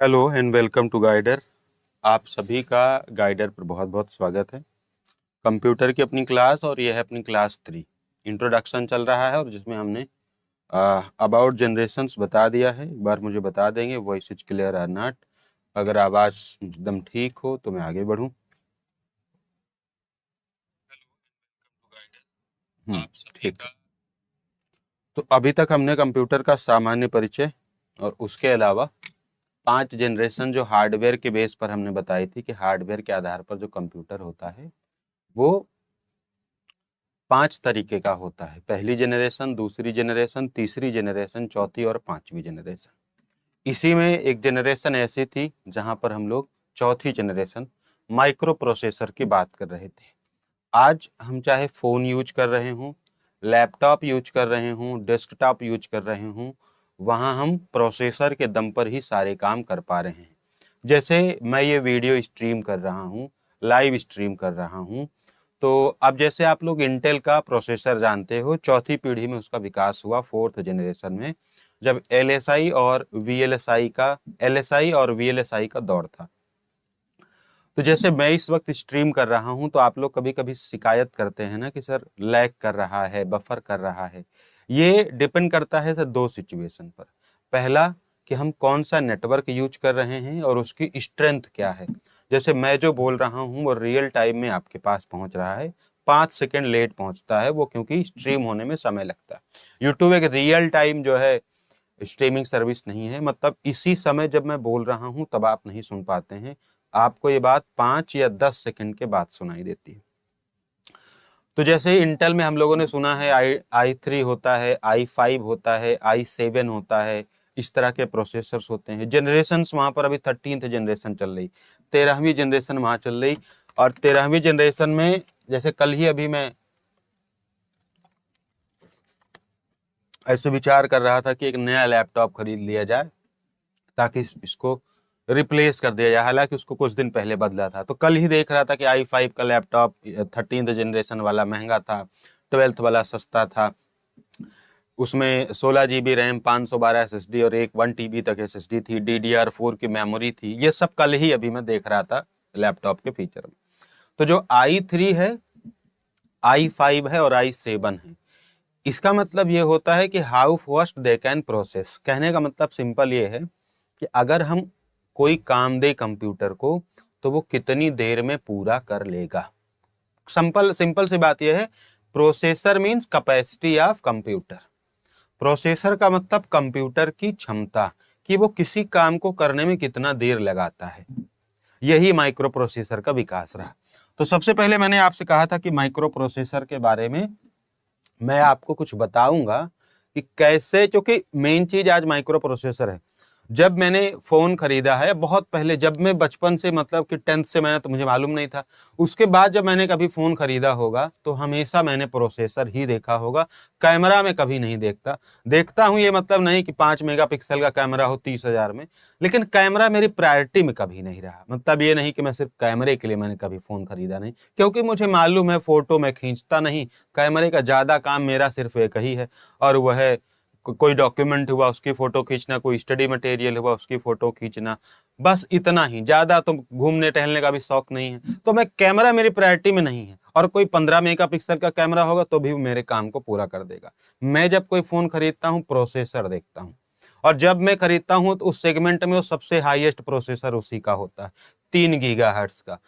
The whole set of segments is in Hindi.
Hello and welcome to Guider. आप सभी का गाइडर पर बहुत बहुत स्वागत है। कंप्यूटर की अपनी क्लास और यह है अपनी क्लास 3 इंट्रोडक्शन चल रहा है और जिसमें हमने अबाउट जनरेशंस बता दिया है। एक बार मुझे बता देंगे voice is clear or not. अगर आवाज़ एकदम ठीक हो तो मैं आगे बढ़ूं। ठीक है। तो अभी तक हमने कंप्यूटर का सामान्य परिचय और उसके अलावा 5 जनरेशन जो हार्डवेयर के बेस पर हमने बताई थी कि हार्डवेयर के आधार पर जो कंप्यूटर होता है वो 5 तरीके का होता है। पहली जनरेशन, दूसरी जनरेशन, तीसरी जनरेशन, चौथी और पांचवी जनरेशन। इसी में एक जनरेशन ऐसी थी जहां पर हम लोग चौथी जनरेशन माइक्रो प्रोसेसर की बात कर रहे थे। आज हम चाहे फ़ोन यूज कर रहे हों, लैपटॉप यूज कर रहे हों, डेस्कटॉप यूज कर रहे हों, वहाँ हम प्रोसेसर के दम पर ही सारे काम कर पा रहे हैं। जैसे मैं ये वीडियो स्ट्रीम कर रहा हूँ, लाइव स्ट्रीम कर रहा हूँ, तो अब जैसे आप लोग इंटेल का प्रोसेसर जानते हो, चौथी पीढ़ी में उसका विकास हुआ, फोर्थ जनरेशन में, जब एलएसआई और वीएलएसआई का दौर था। तो जैसे मैं इस वक्त स्ट्रीम कर रहा हूं तो आप लोग कभी कभी शिकायत करते हैं ना कि सर लैग कर रहा है, बफर कर रहा है। ये डिपेंड करता है सर 2 सिचुएशन पर। पहला कि हम कौन सा नेटवर्क यूज कर रहे हैं और उसकी स्ट्रेंथ क्या है। जैसे मैं जो बोल रहा हूं वो रियल टाइम में आपके पास पहुंच रहा है, 5 सेकेंड लेट पहुंचता है वो, क्योंकि स्ट्रीम होने में समय लगता है। यूट्यूब एक रियल टाइम जो है स्ट्रीमिंग सर्विस नहीं है, मतलब इसी समय जब मैं बोल रहा हूं तब आप नहीं सुन पाते हैं, आपको ये बात 5 या 10 सेकंड के बाद सुनाई देती है। तो जैसे इंटेल में हम लोगों ने सुना है i3 होता है, i5 होता है, i7 होता है, इस तरह के प्रोसेसर्स होते हैं। जनरेशन्स वहां पर अभी 13th जनरेशन चल रही, 13वीं जनरेशन वहां चल रही। और 13वीं जनरेशन में जैसे कल ही अभी मैं ऐसे विचार कर रहा था कि एक नया लैपटॉप खरीद लिया जाए ताकि इसको रिप्लेस कर दिया जाए, हालांकि उसको कुछ दिन पहले बदला था। तो कल ही देख रहा था कि i5 का लैपटॉप 13th जनरेशन वाला महंगा था, 12th वाला सस्ता था। उसमें 16 GB रैम, 512 SSD और एक 1 TB तक SSD थी, DDR4 की मेमोरी थी। ये सब कल ही अभी मैं देख रहा था लैपटॉप के फीचर में। तो जो i3 है, i5 है और i7 है, इसका मतलब ये होता है कि how fast they can process. कहने का मतलब सिंपल ये है कि अगर हम कोई काम दे कंप्यूटर को तो वो कितनी देर में पूरा कर लेगा। सिंपल सिंपल सी बात यह है, processor means capacity of computer. Processor का मतलब कंप्यूटर की क्षमता, कि वो किसी काम को करने में कितना देर लगाता है। यही माइक्रो प्रोसेसर का विकास रहा। तो सबसे पहले मैंने आपसे कहा था कि माइक्रो प्रोसेसर के बारे में मैं आपको कुछ बताऊंगा कि कैसे, क्योंकि मेन चीज आज माइक्रो प्रोसेसर है। जब मैंने फोन खरीदा है बहुत पहले, जब मैं बचपन से, मतलब कि 10th से मैंने, तो मुझे मालूम नहीं था। उसके बाद जब मैंने कभी फोन खरीदा होगा तो हमेशा मैंने प्रोसेसर ही देखा होगा, कैमरा में कभी नहीं देखता। देखता हूं ये मतलब नहीं कि 5 मेगापिक्सल का कैमरा हो 30,000 में, लेकिन कैमरा मेरी प्रायोरिटी में कभी नहीं रहा। मतलब ये नहीं कि मैं सिर्फ कैमरे के लिए मैंने कभी फोन खरीदा नहीं, क्योंकि मुझे मालूम है फोटो मैं खींचता नहीं, कैमरे का ज्यादा काम मेरा सिर्फ एक ही है, और वह है कोई डॉक्यूमेंट हुआ उसकी फोटो खींचना, कोई स्टडी मटेरियल हुआ उसकी फोटो खींचना, बस इतना ही। ज्यादा तो घूमने टहलने का भी शौक नहीं है। तो मैं, कैमरा मेरी प्रायोरिटी में नहीं है, और कोई 15 मेगापिक्सल का कैमरा होगा तो भी मेरे काम को पूरा कर देगा। मैं जब कोई फोन खरीदता हूँ प्रोसेसर देखता हूँ, और जब मैं खरीदता हूँ तो उस सेगमेंट में वो सबसे हाईएस्ट प्रोसेसर उसी का होता है, 3 GHz का,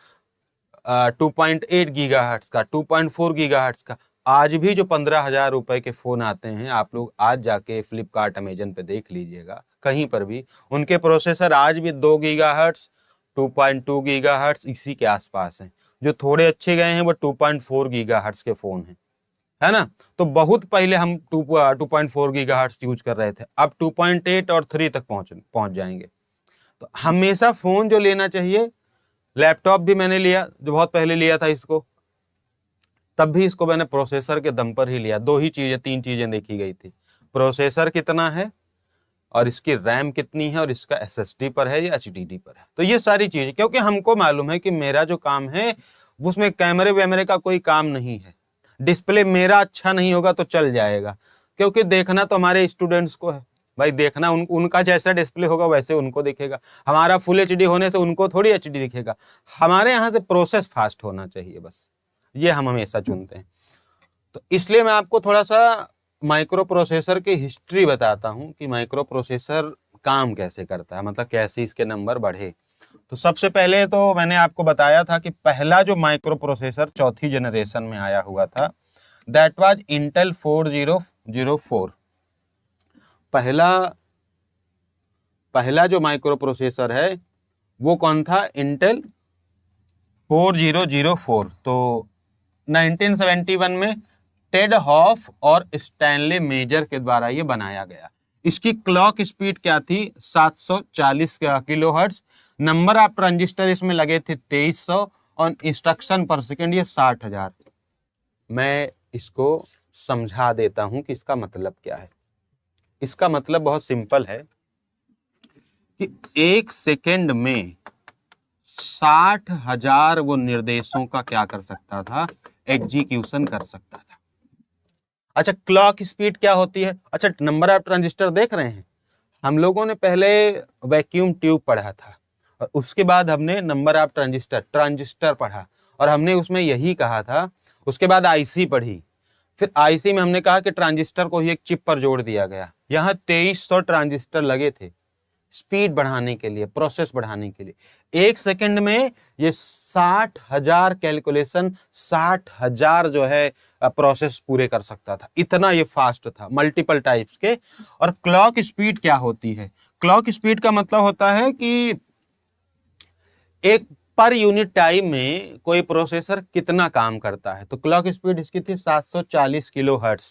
2.8 GHz का, 2.4 GHz का। आज भी जो 15,000 रुपए के फोन आते हैं, आप लोग आज जाके फ्लिपकार्ट अमेजन पे देख लीजिएगा, कहीं पर भी उनके प्रोसेसर आज भी 2 GHz, 2.2 GHz इसी के आसपास हैं। जो थोड़े अच्छे गए हैं वो 2.4 GHz के फोन हैं, है ना। तो बहुत पहले हम 2.4 GHz यूज कर रहे थे, अब 2.8 और 3 तक पहुंच जाएंगे। तो हमेशा फोन जो लेना चाहिए, लैपटॉप भी मैंने लिया जो बहुत पहले लिया था इसको, तब भी इसको मैंने प्रोसेसर के दम पर ही लिया। 2 ही चीजें, 3 चीजें देखी गई थी, प्रोसेसर कितना है और इसकी रैम कितनी है और इसका एसएसडी पर है या एचडीडी पर है। तो ये सारी चीजें, क्योंकि हमको मालूम है कि मेरा जो काम है उसमें कैमरे वैमरे का कोई काम नहीं है। डिस्प्ले मेरा अच्छा नहीं होगा तो चल जाएगा, क्योंकि देखना तो हमारे स्टूडेंट्स को है, भाई देखना उनका जैसा डिस्प्ले होगा वैसे उनको दिखेगा। हमारा फुल एचडी होने से उनको थोड़ी एचडी दिखेगा। हमारे यहाँ से प्रोसेस फास्ट होना चाहिए, बस ये हम हमेशा चुनते हैं। तो इसलिए मैं आपको थोड़ा सा माइक्रो प्रोसेसर की हिस्ट्री बताता हूँ कि माइक्रो प्रोसेसर काम कैसे करता है, मतलब कैसे इसके नंबर बढ़े। तो सबसे पहले तो मैंने आपको बताया था कि पहला जो माइक्रो प्रोसेसर चौथी जनरेशन में आया हुआ था, दैट वाज इंटेल 4004। पहला जो माइक्रो प्रोसेसर है वो कौन था? इंटेल 4004। तो 1971 में टेड हॉफ और स्टैनले मेजर के द्वारा ये बनाया गया। इसकी क्लॉक स्पीड क्या थी? 740 किलोहर्ट्ज। नंबर ऑफ ट्रांजिस्टर इसमें लगे थे 2300 और इंस्ट्रक्शन पर सेकेंड ये 60,000। मैं इसको समझा देता हूं कि इसका मतलब क्या है। इसका मतलब बहुत सिंपल है कि एक सेकेंड में 60,000 वो निर्देशों का क्या कर सकता था? एग्जीक्यूशन कर सकता था। अच्छा, क्लॉक स्पीड क्या होती है? अच्छा, नंबर ऑफ ट्रांजिस्टर देख रहे हैं। हम लोगों ने पहले वैक्यूम ट्यूब पढ़ा था और उसके बाद हमने नंबर ऑफ ट्रांजिस्टर पढ़ा और हमने उसमें यही कहा था। उसके बाद आईसी पढ़ी, फिर आईसी में हमने कहा कि ट्रांजिस्टर को ही एक चिप पर जोड़ दिया गया। यहाँ 2300 ट्रांजिस्टर लगे थे स्पीड बढ़ाने के लिए, प्रोसेस बढ़ाने के लिए। एक सेकंड में ये 60,000 कैलकुलेशन, 60,000 जो है प्रोसेस पूरे कर सकता था। इतना ये फास्ट था, मल्टीपल टाइप्स के। और क्लॉक स्पीड क्या होती है? क्लॉक स्पीड का मतलब होता है कि एक पर यूनिट टाइम में कोई प्रोसेसर कितना काम करता है। तो क्लॉक स्पीड इसकी थी 740 किलो हर्ट्ज,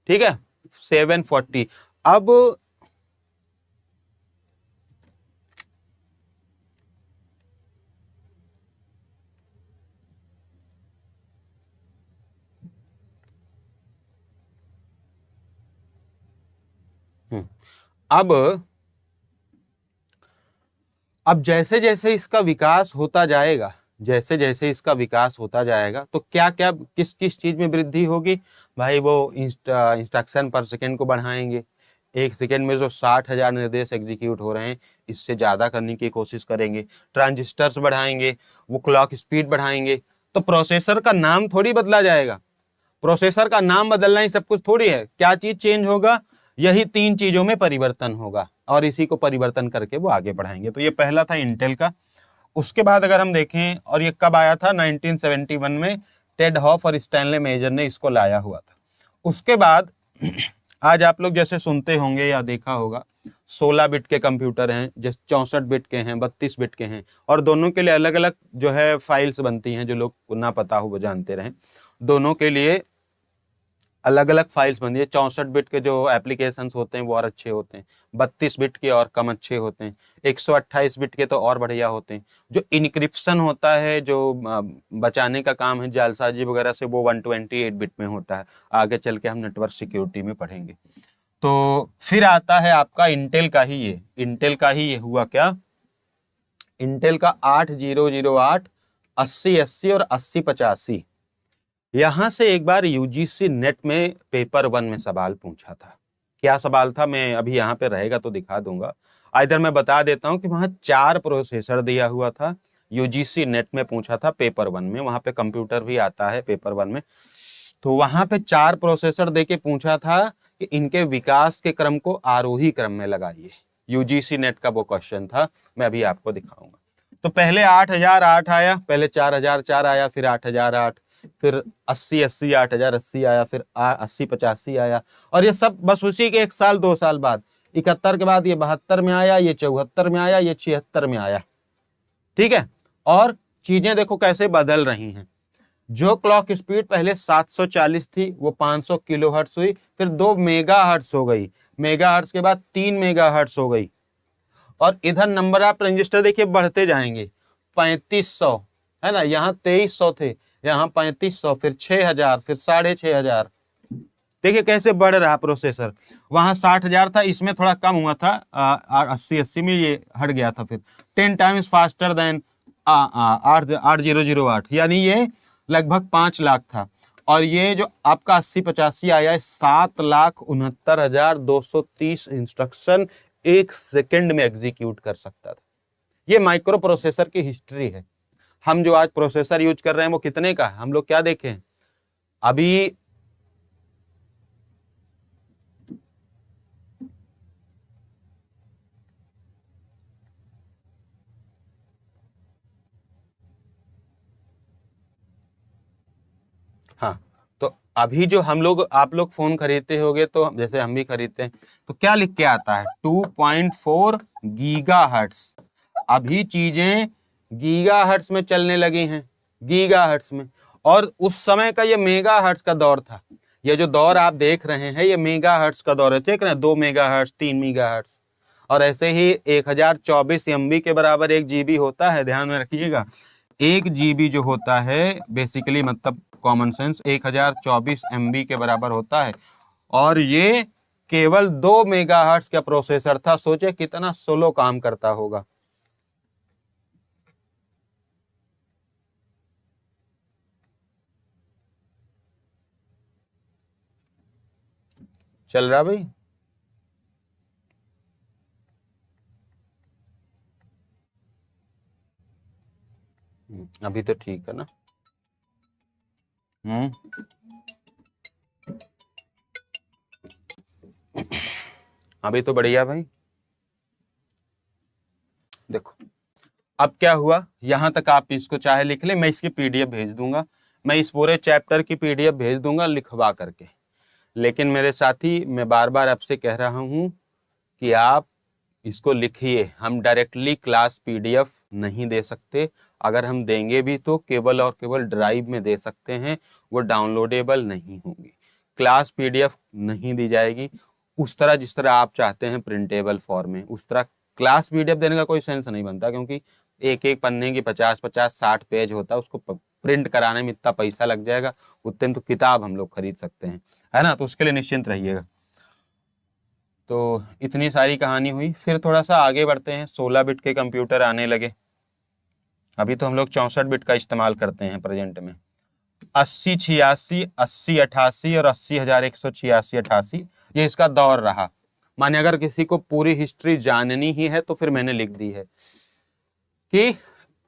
ठीक है, 740। अब जैसे जैसे इसका विकास होता जाएगा, जैसे जैसे इसका विकास होता जाएगा तो क्या क्या किस किस चीज में वृद्धि होगी? भाई वो इंस्ट्रक्शन पर सेकेंड को बढ़ाएंगे। एक सेकेंड में जो 60,000 निर्देश एग्जीक्यूट हो रहे हैं इससे ज्यादा करने की कोशिश करेंगे। ट्रांजिस्टर्स बढ़ाएंगे, वो क्लॉक स्पीड बढ़ाएंगे। तो प्रोसेसर का नाम थोड़ी बदला जाएगा। प्रोसेसर का नाम बदलना ही सब कुछ थोड़ी है। क्या चीज चेंज होगा? यही 3 चीजों में परिवर्तन होगा और इसी को परिवर्तन करके वो आगे बढ़ाएंगे। तो ये पहला था इंटेल का। उसके बाद अगर हम देखें, और ये कब आया था? 1971 में टेड हॉफ और स्टैनले मेजर ने इसको लाया हुआ था। उसके बाद आज आप लोग जैसे सुनते होंगे या देखा होगा, 16 बिट के कंप्यूटर हैं, जैसे 64 बिट के हैं, 32 बिट के हैं, और दोनों के लिए अलग अलग जो है फाइल्स बनती हैं। जो लोग को ना पता हो वो जानते रहें, दोनों के लिए अलग अलग फाइल्स बनती है। 64 बिट के जो एप्लीकेशंस होते हैं वो और अच्छे होते हैं, 32 बिट के और कम अच्छे होते हैं, 128 बिट के तो और बढ़िया होते हैं। जो इनक्रिप्शन होता है, जो बचाने का काम है जालसाजी वगैरह से, वो 128 बिट में होता है। आगे चल के हम नेटवर्क सिक्योरिटी में पढ़ेंगे। तो फिर आता है आपका इंटेल का ही ये हुआ क्या? इंटेल का 8008, 8080 और 8085। यहां से एक बार यूजीसी नेट में पेपर 1 में सवाल पूछा था। क्या सवाल था? मैं अभी यहाँ पे रहेगा तो दिखा दूंगा। इधर मैं बता देता हूँ कि वहां 4 प्रोसेसर दिया हुआ था। यूजीसी नेट में पूछा था पेपर 1 में, वहां पे कंप्यूटर भी आता है पेपर 1 में। तो वहां पे 4 प्रोसेसर देके पूछा था कि इनके विकास के क्रम को आरोही क्रम में लगाइए। यूजीसी नेट का वो क्वेश्चन था, मैं अभी आपको दिखाऊंगा। तो पहले 8008 आया, पहले 4004 आया, फिर 8008, फिर 8080, 8080 आया, फिर 8085 आया। और ये सब बस उसी के 1 साल 2 साल बाद, 71 के बाद ये 72 में आया, ये 74 में आया, ये 76 में आया। ठीक है, और चीजें देखो कैसे बदल रही हैं। जो क्लॉक स्पीड पहले 740 थी वो 500 किलोहर्ट्ज हुई, फिर 2 मेगाहर्ट्ज हो गई, मेगाहर्ट्ज के बाद 3 मेगाहर्ट्ज हो गई। और इधर नंबर ऑफ ट्रांजिस्टर देखिए बढ़ते जाएंगे, 3500 है ना, यहाँ 2300 थे, यहाँ 3500, फिर 6000, फिर 6500। देखिए कैसे बढ़ रहा प्रोसेसर। वहां 60,000 था, इसमें थोड़ा कम हुआ था, 8080 में ये हट गया था। फिर 10 टाइम्स फास्टर देन 8008, यानी ये लगभग 5 लाख था। और ये जो आपका 8085 आया है 7,69,230 इंस्ट्रक्शन एक सेकंड में एग्जीक्यूट कर सकता था। ये माइक्रो प्रोसेसर की हिस्ट्री है। हम जो आज प्रोसेसर यूज कर रहे हैं वो कितने का है, हम लोग क्या देखें अभी। हाँ, तो अभी जो हम लोग आप लोग फोन खरीदते होगे, तो जैसे हम भी खरीदते हैं, तो क्या लिख के आता है 2.4 गीगाहर्ट्ज। अभी चीजें गीगाहर्ट्ज में चलने लगी हैं, गीगाहर्ट्ज में। और उस समय का ये मेगाहर्ट्ज का दौर था। ये जो दौर आप देख रहे हैं ये मेगाहर्ट्ज का दौर है, देख रहे हैं 2 मेगाहर्ट्ज 3 मेगाहर्ट्ज। और ऐसे ही 1024 MB के बराबर 1 GB होता है, ध्यान में रखिएगा। 1 GB जो होता है बेसिकली मतलब कॉमन सेंस 1024 MB के बराबर होता है। और ये केवल 2 मेगाहर्ट्ज का प्रोसेसर था। सोचे कितना स्लो काम करता होगा। चल रहा भाई? अभी तो ठीक है ना? अभी तो बढ़िया भाई। देखो अब क्या हुआ, यहां तक आप इसको चाहे लिख ले, मैं इसकी PDF भेज दूंगा, मैं इस पूरे चैप्टर की PDF भेज दूंगा लिखवा करके। लेकिन मेरे साथी, मैं बार बार आपसे कह रहा हूं कि आप इसको लिखिए। हम डायरेक्टली क्लास PDF नहीं दे सकते। अगर हम देंगे भी तो केवल और केवल ड्राइव में दे सकते हैं, वो डाउनलोडेबल नहीं होंगी। क्लास PDF नहीं दी जाएगी उस तरह जिस तरह आप चाहते हैं प्रिंटेबल फॉर्म में। उस तरह क्लास PDF देने का कोई सेंस नहीं बनता, क्योंकि एक एक पन्ने की 50-50-60 पेज होता है, उसको प्रिंट कराने में इतना पैसा लग जाएगा, उतने में तो किताब हम लोग खरीद सकते हैं, है ना? तो उसके लिए निश्चिंत रहिएगा। तो इतनी सारी कहानी हुई। फिर थोड़ा सा आगे बढ़ते हैं। 16 बिट के कंप्यूटर आने लगे। अभी तो हम लोग 64 बिट का इस्तेमाल करते हैं प्रेजेंट में। 8086, 8088 और 80,186-88 ये इसका दौर रहा। माने अगर किसी को पूरी हिस्ट्री जाननी ही है तो फिर मैंने लिख दी है कि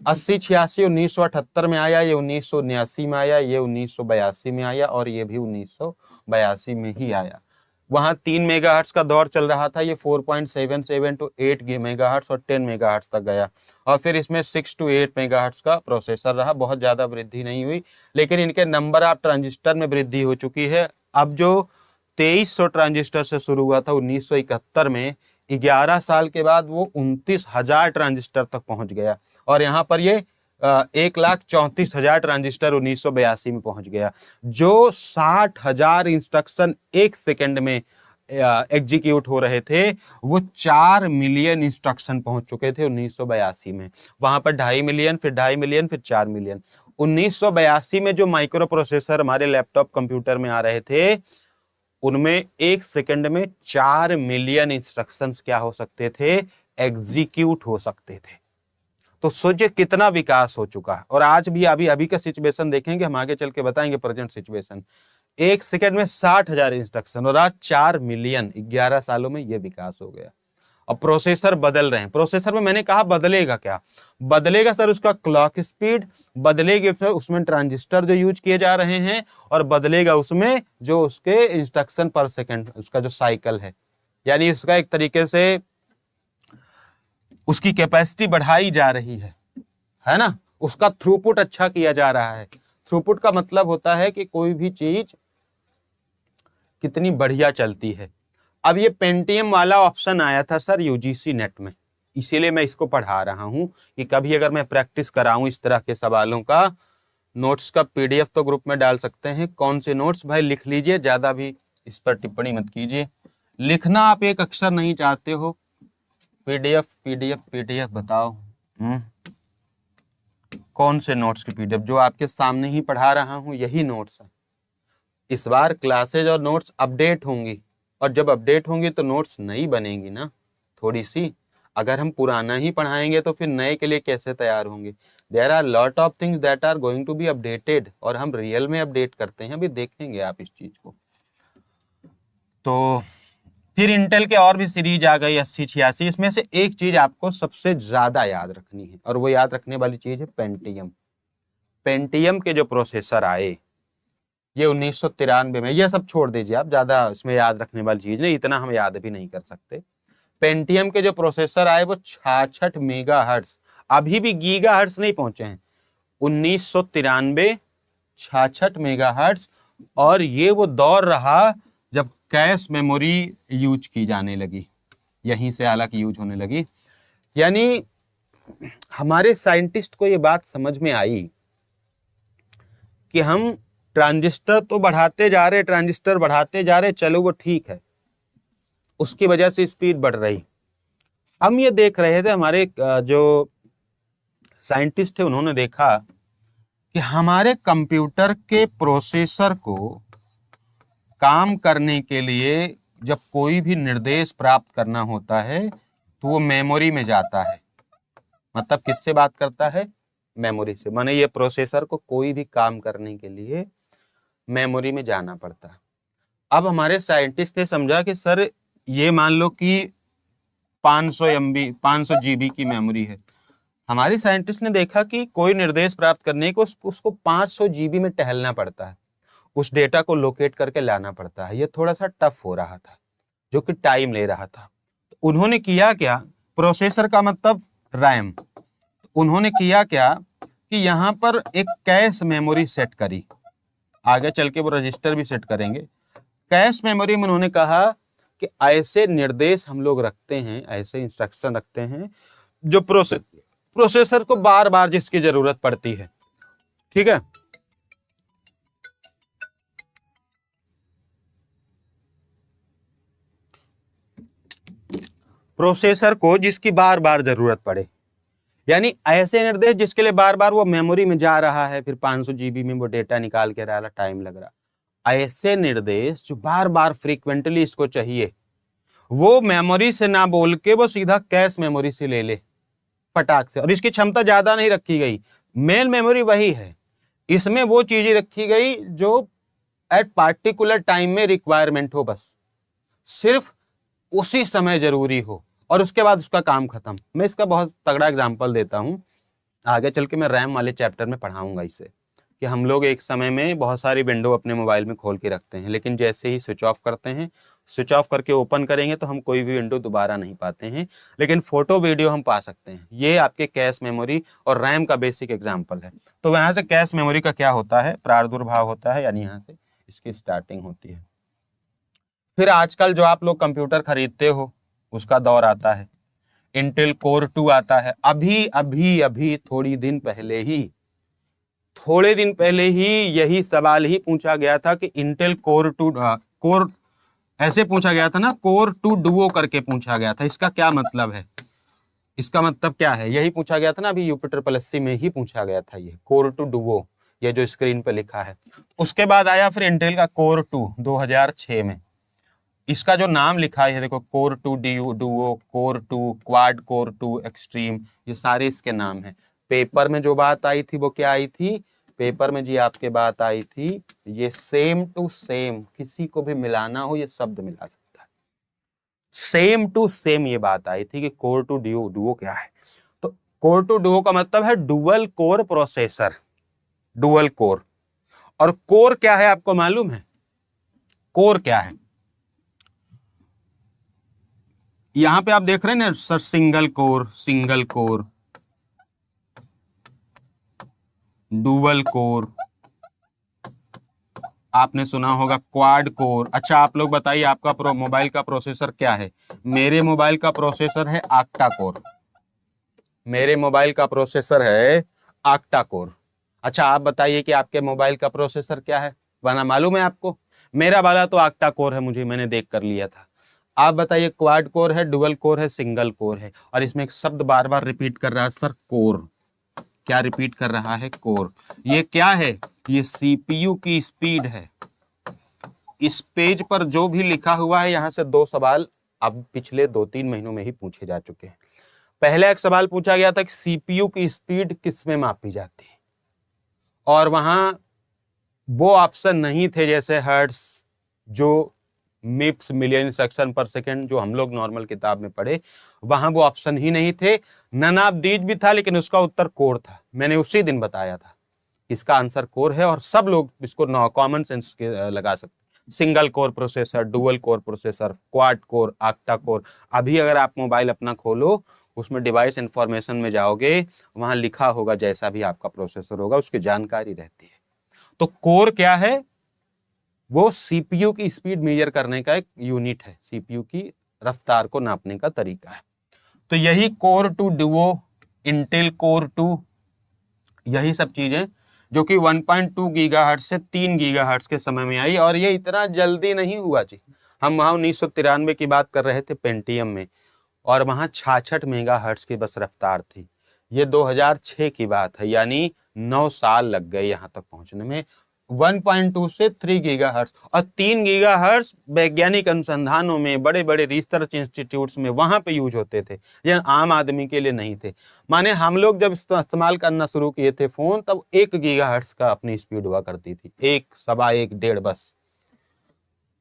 8086 1978 में आया, ये 1979 में आया, ये 1982 में आया और ये भी 1982 में ही आया। वहां 3 मेगाहर्ट्ज का दौर चल रहा था, ये 4.77 टू 8 मेगाहर्ट्ज और 10 मेगाहर्ट्ज तक गया। और फिर इसमें 6 टू 8 मेगाहर्ट्ज का प्रोसेसर रहा। बहुत ज्यादा वृद्धि नहीं हुई, लेकिन इनके नंबर ऑफ ट्रांजिस्टर में वृद्धि हो चुकी है। अब जो 2300 ट्रांजिस्टर से शुरू हुआ था 1971 में, 11 साल के बाद वो 29,000 ट्रांजिस्टर तक पहुंच गया। और यहाँ पर ये 1,34,000 ट्रांजिस्टर 1982 में पहुंच गया। जो 60,000 इंस्ट्रक्शन एक सेकंड में एग्जीक्यूट हो रहे थे, वो 4 मिलियन इंस्ट्रक्शन पहुंच चुके थे 1982 में। वहां पर 2.5 मिलियन, फिर 2.5 मिलियन, फिर 4 मिलियन। 1982 में जो माइक्रो प्रोसेसर हमारे लैपटॉप कंप्यूटर में आ रहे थे, उनमें एक सेकंड में 4 मिलियन इंस्ट्रक्शंस क्या हो सकते थे, एग्जीक्यूट हो सकते थे। तो सोचिए कितना विकास हो चुका है। और आज भी अभी का सिचुएशन देखेंगे, हम आगे चल के बताएंगे प्रेजेंट सिचुएशन। एक सेकंड में 60,000 इंस्ट्रक्शन और आज 4 मिलियन। 11 सालों में यह विकास हो गया। अब प्रोसेसर बदल रहे हैं। प्रोसेसर में मैंने कहा बदलेगा क्या? बदलेगा सर उसका क्लॉक स्पीड, बदलेगी उसमें ट्रांजिस्टर जो यूज किए जा रहे हैं, और बदलेगा उसमें जो उसके इंस्ट्रक्शन पर सेकंड उसका जो साइकिल है। यानी उसका एक तरीके से उसकी कैपेसिटी बढ़ाई जा रही है ना? उसका थ्रूपुट अच्छा किया जा रहा है। थ्रूपुट का मतलब होता है कि कोई भी चीज कितनी बढ़िया चलती है। अब ये पेंटियम वाला ऑप्शन आया था सर UGC नेट में, इसीलिए मैं इसको पढ़ा रहा हूं कि कभी अगर मैं प्रैक्टिस कराऊं इस तरह के सवालों का, नोट्स का PDF तो ग्रुप में डाल सकते हैं। कौन से नोट्स भाई लिख लीजिए, ज्यादा भी इस पर टिप्पणी मत कीजिए। लिखना आप एक अक्षर नहीं चाहते हो, PDF बताओ। कौन से नोट्स की PDF? जो आपके सामने ही पढ़ा रहा हूं यही नोट्स है। इस बार क्लासेज और नोट्स अपडेट होंगी, और जब अपडेट होंगी तो नोट्स नई बनेंगी ना थोड़ी सी। अगर हम पुराना ही पढ़ाएंगे तो फिर नए के लिए कैसे तैयार होंगे? There are lot of things that are going to be updated, और हम रियल में अपडेट करते हैं, अभी देखेंगे आप इस चीज को। तो फिर इंटेल के और भी सीरीज आ गई 8086, इसमें से एक चीज आपको सबसे ज्यादा याद रखनी है, और वो याद रखने वाली चीज है पेंटियम। पेंटियम के जो प्रोसेसर आए ये 1993 में, ये सब छोड़ दीजिए आप, ज्यादा इसमें याद रखने वाली चीज नहीं, इतना हम याद भी नहीं कर सकते। पेंटियम के जो प्रोसेसर आए वो 66 मेगाहर्ट्ज, अभी भी गीगाहर्ट्ज नहीं पहुंचे हैं, 1993 66 मेगाहर्ट्ज। और ये वो दौर रहा जब कैश मेमोरी यूज की जाने लगी, यहीं से हालांकि यूज होने लगी। यानी हमारे साइंटिस्ट को ये बात समझ में आई कि हम ट्रांजिस्टर तो बढ़ाते जा रहे, ट्रांजिस्टर बढ़ाते जा रहे, चलो वो ठीक है, उसकी वजह से स्पीड बढ़ रही। हम ये देख रहे थे, हमारे जो साइंटिस्ट थे उन्होंने देखा कि हमारे कंप्यूटर के प्रोसेसर को काम करने के लिए जब कोई भी निर्देश प्राप्त करना होता है तो वो मेमोरी में जाता है। मतलब किससे बात करता है? मेमोरी से। माने ये प्रोसेसर को कोई भी काम करने के लिए मेमोरी में जाना पड़ता है। अब हमारे साइंटिस्ट ने समझा कि सर ये मान लो कि 500 MB 500 GB की मेमोरी है। हमारे साइंटिस्ट ने देखा कि कोई निर्देश प्राप्त करने को उसको 500 GB में टहलना पड़ता है, उस डेटा को लोकेट करके लाना पड़ता है। ये थोड़ा सा टफ हो रहा था, जो कि टाइम ले रहा था। तो उन्होंने किया क्या, प्रोसेसर का मतलब रैम, उन्होंने किया क्या कि यहाँ पर एक कैश मेमोरी सेट करी, आगे चल के वो रजिस्टर भी सेट करेंगे। कैश मेमोरी में उन्होंने कहा कि ऐसे निर्देश हम लोग रखते हैं, ऐसे इंस्ट्रक्शन रखते हैं जो प्रोसेसर को बार बार जिसकी जरूरत पड़ती है, ठीक है। प्रोसेसर को जिसकी बार बार जरूरत पड़े, यानी ऐसे निर्देश जिसके लिए बार बार वो मेमोरी में जा रहा है, फिर 500 GB में वो डेटा निकाल के रहा, टाइम लग रहा। ऐसे निर्देश जो बार बार फ्रीक्वेंटली इसको चाहिए, वो मेमोरी से ना बोल के वो सीधा कैश मेमोरी से ले ले फटाक से। और इसकी क्षमता ज्यादा नहीं रखी गई, मेन मेमोरी वही है, इसमें वो चीजें रखी गई जो एट पार्टिकुलर टाइम में रिक्वायरमेंट हो, बस सिर्फ उसी समय जरूरी हो, और उसके बाद उसका काम खत्म। मैं इसका बहुत तगड़ा एग्जांपल देता हूं, आगे चल के मैं रैम वाले चैप्टर में पढ़ाऊंगा इसे, कि हम लोग एक समय में बहुत सारी विंडो अपने मोबाइल में खोल के रखते हैं, लेकिन जैसे ही स्विच ऑफ करते हैं, स्विच ऑफ करके ओपन करेंगे तो हम कोई भी विंडो दोबारा नहीं पाते हैं, लेकिन फोटो वीडियो हम पा सकते हैं। ये आपके कैश मेमोरी और रैम का बेसिक एग्जाम्पल है। तो यहाँ से कैश मेमोरी का क्या होता है, प्रादुर्भाव होता है, यानी यहाँ से इसकी स्टार्टिंग होती है। फिर आजकल जो आप लोग कंप्यूटर खरीदते हो उसका दौर आता है, इंटेल कोर 2 आता है। अभी अभी अभी थोड़े दिन पहले ही यही सवाल ही पूछा गया था कि इंटेल कोर ऐसे पूछा गया था ना, कोर 2 डुओ करके पूछा गया था। इसका क्या मतलब है, इसका मतलब क्या है, यही पूछा गया था ना, अभी यूपिटर प्लस में ही पूछा गया था ये कोर 2 डुओ, ये जो स्क्रीन पे लिखा है। उसके बाद आया फिर इंटेल का कोर 2 2006 में। इसका जो नाम लिखा है देखो, core 2 Duo, core 2, quad core 2 extreme, ये सारे इसके नाम हैं। पेपर में जो बात आई थी वो क्या आई थी, पेपर में जी आपके बात आई थी, ये सेम टू सेम, किसी को भी मिलाना हो ये शब्द मिला सकता है, सेम टू सेम ये बात आई थी कि कोर 2 डुओ क्या है। तो कोर 2 डुओ का मतलब है dual core processor, dual core. और कोर क्या है आपको मालूम है, कोर क्या है? यहां पे आप देख रहे हैं ना sir, single core, dual core, आपने सुना होगा क्वाड कोर। अच्छा आप लोग बताइए आपका मोबाइल का प्रोसेसर क्या है? मेरे मोबाइल का प्रोसेसर है ऑक्टा कोर, मेरे मोबाइल का प्रोसेसर है ऑक्टा कोर। अच्छा आप बताइए कि आपके मोबाइल का प्रोसेसर क्या है, वरना मालूम है आपको? मेरा वाला तो ऑक्टा कोर है, मैंने देख कर लिया था। आप बताइए क्वाड कोर है, डुअल कोर है, सिंगल कोर है? और इसमें एक शब्द बार बार रिपीट कर रहा है सर, कोर। क्या रिपीट कर रहा है? कोर। ये क्या है? ये सीपीयू की स्पीड है। इस पेज पर जो भी लिखा हुआ है, यहां से 2 सवाल अब पिछले 2-3 महीनों में ही पूछे जा चुके हैं। पहले एक सवाल पूछा गया था कि सीपीयू की स्पीड किस में मापी जाती है, और वहां वो ऑप्शन नहीं थे जैसे हर्ट्स, जो मिप्स मिलियन इंस्ट्रक्शन पर सेकेंड जो हम लोग नॉर्मल किताब में पढ़े, वहां वो ऑप्शन ही नहीं थे। नन ऑफ दीज भी था, लेकिन उसका उत्तर कोर था। मैंने उसी दिन बताया था इसका आंसर कोर है, और सब लोग इसको कॉमन सेंस के लगा सकते। Single core processor, dual core processor, quad core, octa core. अभी अगर आप मोबाइल अपना खोलो, उसमें डिवाइस इंफॉर्मेशन में जाओगे, वहां लिखा होगा जैसा भी आपका प्रोसेसर होगा उसकी जानकारी रहती है। तो कोर क्या है? वो सीपीयू की स्पीड मेजर करने का एक यूनिट है, सीपीयू की रफ्तार को नापने का तरीका है। तो यही कोर 2 डुओ, इंटेल कोर 2, यही सब चीजें जो कि 1.2 गीगाहर्ट्ज से 3 गीगाहर्ट्ज के समय में आई। और ये इतना जल्दी नहीं हुआ जी। हम वहां 1993 की बात कर रहे थे पेंटियम में, और वहां 66 मेगाहर्ट्ज की बस रफ्तार थी। ये 2006 की बात है, यानी 9 साल लग गए यहां तक पहुंचने में। 1.2 से 3 गीगाहर्ट्ज, और 3 गीगाहर्ट्ज वैज्ञानिक अनुसंधानों में, बड़े बड़े रिसर्च इंस्टीट्यूट्स में वहां पे यूज होते थे, ये आम आदमी के लिए नहीं थे। माने हम लोग जब इस्तेमाल करना शुरू किए थे फोन, तब 1 गीगाहर्ट्ज का अपनी स्पीड हुआ करती थी, 1, सवा 1, 1.5 बस।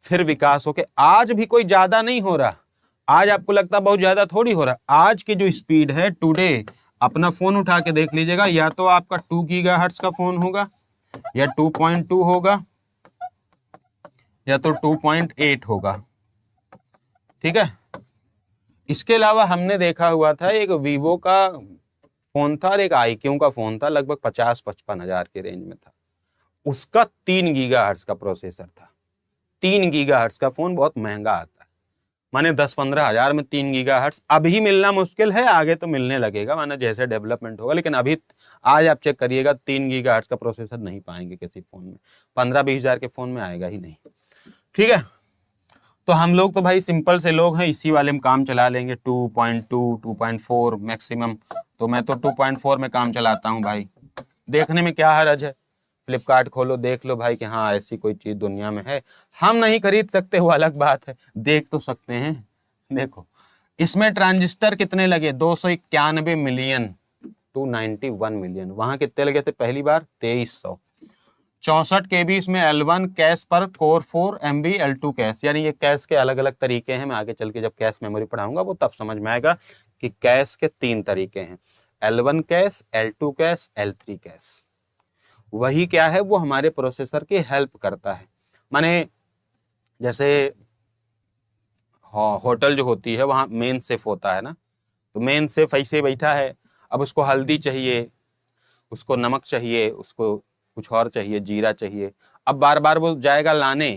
फिर विकास होके आज भी कोई ज्यादा नहीं हो रहा। आज आपको लगता बहुत ज्यादा थोड़ी हो रहा। आज की जो स्पीड है टुडे, अपना फोन उठा के देख लीजिएगा, या तो आपका 2 गीगाहर्ट्ज का फोन होगा, या 2.2 होगा, या तो 2.8 होगा। ठीक है। इसके अलावा हमने देखा हुआ था एक वीवो का फोन था और एक आईक्यू का फोन था, लगभग 50-55 हजार के रेंज में था। उसका 3 गीगाहर्ट्ज का प्रोसेसर था। 3 गीगाहर्ट्ज का फोन बहुत महंगा आता है, माने 10-15 हजार में 3 गीगाहर्ट्ज अभी मिलना मुश्किल है, आगे तो मिलने लगेगा माने जैसे डेवलपमेंट होगा। लेकिन अभी आज आप चेक करिएगा, 3 गीगाहर्ट्ज का प्रोसेसर नहीं पाएंगे किसी फोन में, 15-20 हजार के फोन में आएगा ही नहीं। ठीक है। तो हम लोग तो भाई सिंपल से लोग हैं, इसी वाले में काम चला लेंगे, 2.2, 2.4 मैक्सिमम। तो मैं तो 2.4 में काम चलाता हूँ भाई। देखने में क्या हर्ज है, फ्लिपकार्ट खोलो देख लो भाई कि हाँ ऐसी कोई चीज दुनिया में है। हम नहीं खरीद सकते वो अलग बात है, देख तो सकते हैं। देखो इसमें ट्रांजिस्टर कितने लगे, 291 मिलियन, 291 मिलियन। वहां कितने लगे थे पहली बार? 2300। 64 KB इसमें L1 कैश पर कोर 4 MB L2 कैश, यानी ये कैश के अलग अलग तरीके हैं। मैं आगे चल के जब कैश मेमोरी पढ़ाऊंगा वो तब समझ में आएगा कि कैश के 3 तरीके हैं, L1 cash, L2 cash, L3 cash. वही क्या है, वो हमारे प्रोसेसर की हेल्प करता है। माने जैसे होटल जो होती है वहाँ मेन शेफ होता है ना, तो मेन शेफ ऐसे बैठा है, अब उसको हल्दी चाहिए, उसको नमक चाहिए, उसको कुछ और चाहिए, जीरा चाहिए। अब बार बार वो जाएगा लाने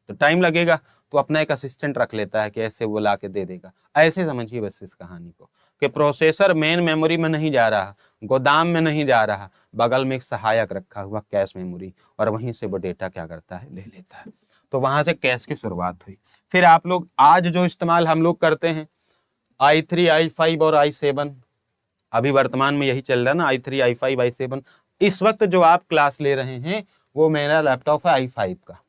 तो टाइम लगेगा, तो अपना एक असिस्टेंट रख लेता है कि ऐसे वो ला के दे देगा। ऐसे समझिए बस इस कहानी को कि प्रोसेसर मेन मेमोरी में नहीं जा रहा, गोदाम में नहीं जा रहा, बगल में एक सहायक रखा हुआ कैश मेमोरी, और वहीं से वो डेटा क्या करता है, ले लेता है। तो वहां से कैश की शुरुआत हुई। फिर आप लोग आज जो इस्तेमाल हम लोग करते हैं, i3, i5 और i7, अभी वर्तमान में यही चल रहा है ना, i3, i5, i7। इस वक्त जो आप क्लास ले रहे हैं वो मेरा लैपटॉप है i5 का,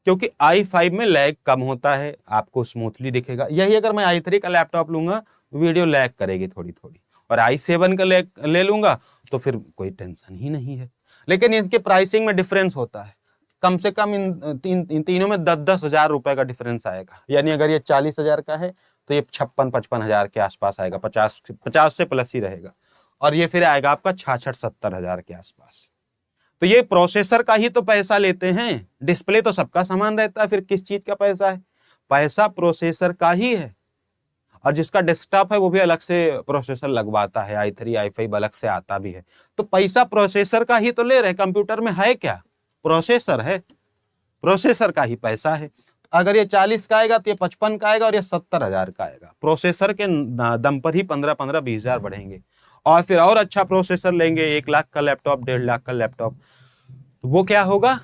क्योंकि i5 में लैग कम होता है, आपको स्मूथली दिखेगा। यही अगर मैं i3 का लैपटॉप लूंगा वीडियो लैग करेगी थोड़ी थोड़ी, और i7 का ले लूंगा तो फिर कोई टेंशन ही नहीं है। लेकिन इनके प्राइसिंग में डिफरेंस होता है, कम से कम इन तीनों में 10-10 हजार रुपए का डिफरेंस आएगा। यानी अगर ये 40 हजार का है तो ये 56-55 हजार के आसपास आएगा, 50 से प्लस ही रहेगा। और ये फिर आएगा आपका 66-70 हजार के आसपास। तो ये प्रोसेसर का ही तो पैसा लेते हैं, डिस्प्ले तो सबका सामान रहता है, फिर किस चीज का पैसा है? पैसा प्रोसेसर का ही है। और जिसका डेस्कटॉप है वो भी अलग से प्रोसेसर लगवाता है, i3, i5 अलग से आता भी है। तो पैसा प्रोसेसर का ही तो ले रहे। कंप्यूटर में है क्या? प्रोसेसर है, प्रोसेसर का ही पैसा है। अगर ये 40 का आएगा तो ये 55 का आएगा, और ये 70 हजार का आएगा। प्रोसेसर के दम पर ही 15-20 हजार बढ़ेंगे। और फिर और अच्छा प्रोसेसर लेंगे, 1 लाख का लैपटॉप, 1.5 लाख का लैपटॉप, तो वो क्या होगा,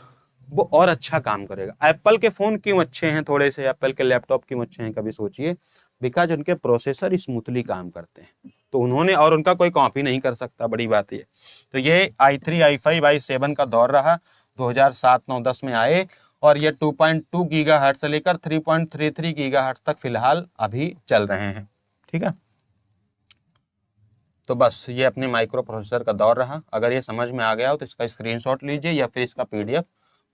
वो और अच्छा काम करेगा। एप्पल के फोन क्यों अच्छे हैं, थोड़े से एप्पल के लैपटॉप क्यों अच्छे हैं, कभी सोचिए। बिकॉज उनके प्रोसेसर स्मूथली काम करते हैं, तो उन्होंने, और उनका कोई कॉपी नहीं कर सकता, बड़ी बात ये। तो ये i3, i5, i7 का दौर रहा, 2007, 9, 10 में आए, और ये 2.2 गीगाहर्ट्ज से लेकर 3.33 गीगाहर्ट्ज तक फिलहाल अभी चल रहे हैं। ठीक है। तो बस ये अपने माइक्रो प्रोसेसर का दौर रहा। अगर ये समझ में आ गया हो तो इसका स्क्रीनशॉट लीजिए या फिर इसका पीडीएफ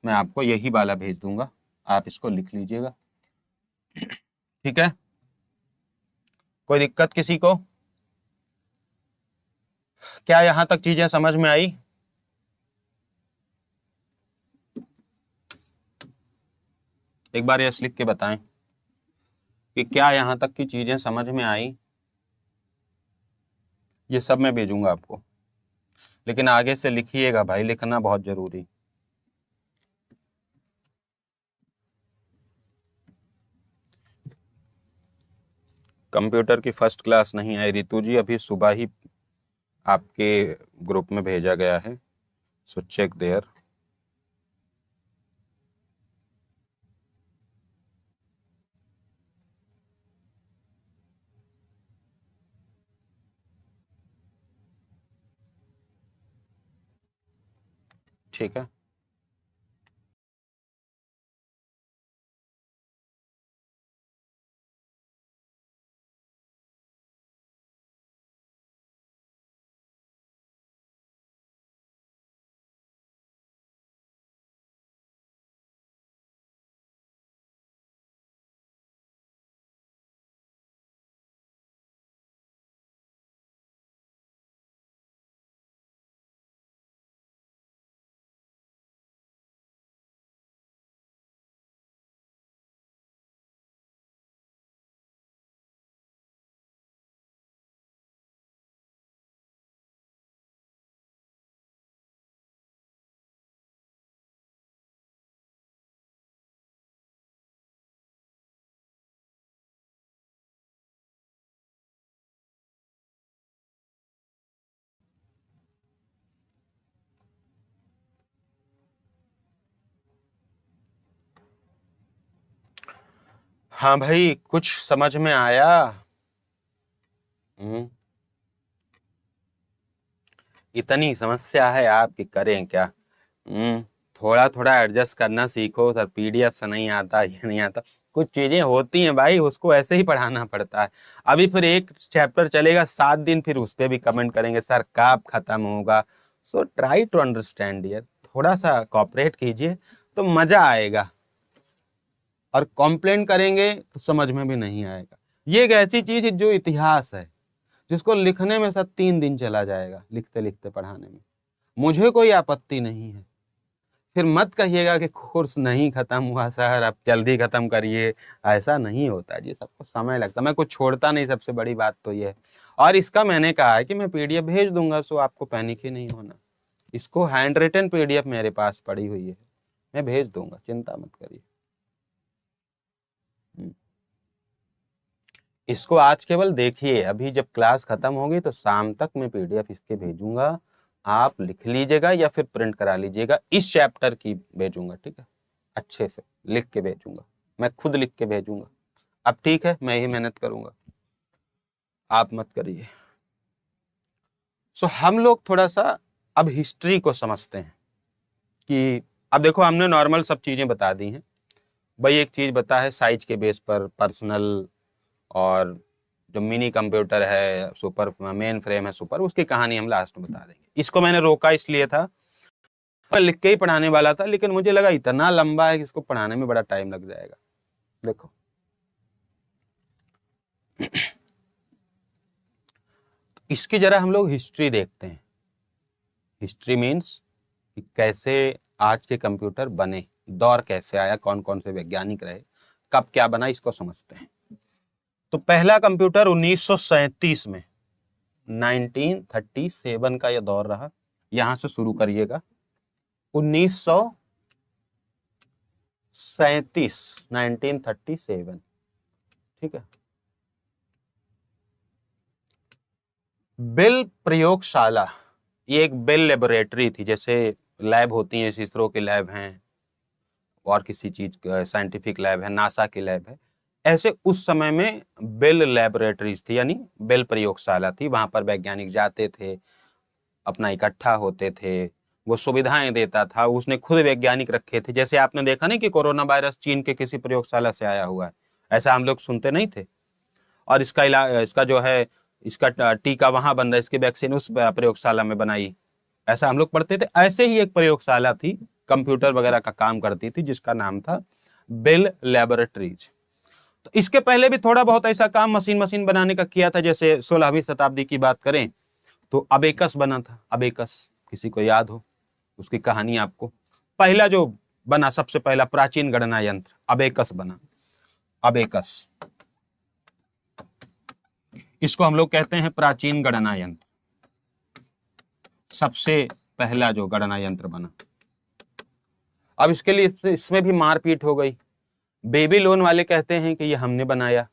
मैं आपको यही वाला भेज दूंगा, आप इसको लिख लीजिएगा। ठीक है, कोई दिक्कत किसी को? क्या यहां तक चीजें समझ में आई? एक बार यस लिख के बताएं कि क्या यहां तक की चीजें समझ में आई। ये सब मैं भेजूंगा आपको, लेकिन आगे से लिखिएगा भाई, लिखना बहुत जरूरी। कंप्यूटर की फर्स्ट क्लास नहीं आई रितु जी, अभी सुबह ही आपके ग्रुप में भेजा गया है, सो चेक देयर। ठीक है, हाँ भाई, कुछ समझ में आया? इतनी समस्या है आपकी, करें क्या? थोड़ा थोड़ा एडजस्ट करना सीखो सर, पीडीएफ से नहीं आता, ये नहीं आता, कुछ चीजें होती हैं भाई, उसको ऐसे ही पढ़ाना पड़ता है। अभी फिर एक चैप्टर चलेगा 7 दिन, फिर उस पर भी कमेंट करेंगे सर कब खत्म होगा। सो ट्राई टू अंडरस्टैंड यार, थोड़ा सा कॉपरेट कीजिए तो मजा आएगा, और कॉम्प्लेन करेंगे तो समझ में भी नहीं आएगा। ये एक ऐसी चीज है जो इतिहास है, जिसको लिखने में सब 3 दिन चला जाएगा, लिखते लिखते पढ़ाने में। मुझे कोई आपत्ति नहीं है, फिर मत कहिएगा कि कोर्स नहीं खत्म हुआ सर, अब जल्दी खत्म करिए। ऐसा नहीं होता जी, सबको समय लगता है, मैं कुछ छोड़ता नहीं, सबसे बड़ी बात तो ये है। और इसका मैंने कहा है कि मैं पीडीएफ भेज दूंगा, सो आपको पैनिक ही नहीं होना। इसको हैंड रिटन पीडीएफ मेरे पास पड़ी हुई है, मैं भेज दूंगा, चिंता मत करिए। इसको आज केवल देखिए, अभी जब क्लास खत्म होगी तो शाम तक मैं पीडीएफ इसके भेजूंगा, आप लिख लीजिएगा या फिर प्रिंट करा लीजिएगा। इस चैप्टर की भेजूंगा, ठीक है, अच्छे से लिख के भेजूंगा, मैं खुद लिख के भेजूंगा। अब ठीक है, मैं ही मेहनत करूंगा, आप मत करिए। सो हम लोग थोड़ा सा अब हिस्ट्री को समझते हैं कि अब देखो, हमने नॉर्मल सब चीजें बता दी हैं भाई। एक चीज बता है साइज के बेस पर पर्सनल, और जो मिनी कंप्यूटर है सुपर, मेन फ्रेम है सुपर, उसकी कहानी हम लास्ट में बता देंगे। इसको मैंने रोका इसलिए था, मैं लिख के ही पढ़ाने वाला था, लेकिन मुझे लगा इतना लंबा है कि इसको पढ़ाने में बड़ा टाइम लग जाएगा। देखो इसकी जरा हम लोग हिस्ट्री देखते हैं। हिस्ट्री मीन्स कि कैसे आज के कंप्यूटर बने, दौर कैसे आया, कौन कौन से वैज्ञानिक रहे, कब क्या बना, इसको समझते हैं। तो पहला कंप्यूटर 1937 में, 1937 का यह दौर रहा, यहां से शुरू करिएगा। 1937, 1937, ठीक है। बेल प्रयोगशाला, ये एक बेल लेबोरेटरी थी, जैसे लैब होती है, इसरो की लैब हैं और किसी चीज साइंटिफिक लैब है, नासा की लैब है, ऐसे उस समय में बेल लेबोरेटरीज थी, यानी बेल प्रयोगशाला थी। वहां पर वैज्ञानिक जाते थे, अपना इकट्ठा होते थे, वो सुविधाएं देता था, उसने खुद वैज्ञानिक रखे थे। जैसे आपने देखा नहीं कि कोरोना वायरस चीन के किसी प्रयोगशाला से आया हुआ है, ऐसा हम लोग सुनते नहीं थे। और इसका जो है इसका टीका वहां बन रहा है, इसकी वैक्सीन उस प्रयोगशाला में बनाई, ऐसा हम लोग पढ़ते थे। ऐसे ही एक प्रयोगशाला थी, कंप्यूटर वगैरह का काम करती थी, जिसका नाम था बेल लैबोरेटरीज। तो इसके पहले भी थोड़ा बहुत ऐसा काम मशीन बनाने का किया था। जैसे 16वीं शताब्दी की बात करें तो अबेकस बना था। अबेकस किसी को याद हो उसकी कहानी आपको? पहला जो बना, सबसे पहला प्राचीन गणना यंत्र अबेकस बना। अबेकस, इसको हम लोग कहते हैं प्राचीन गणना यंत्र, सबसे पहला जो गणना यंत्र बना। अब इसके लिए इसमें भी मारपीट हो गई। बेबीलोन वाले कहते हैं कि ये हमने बनाया,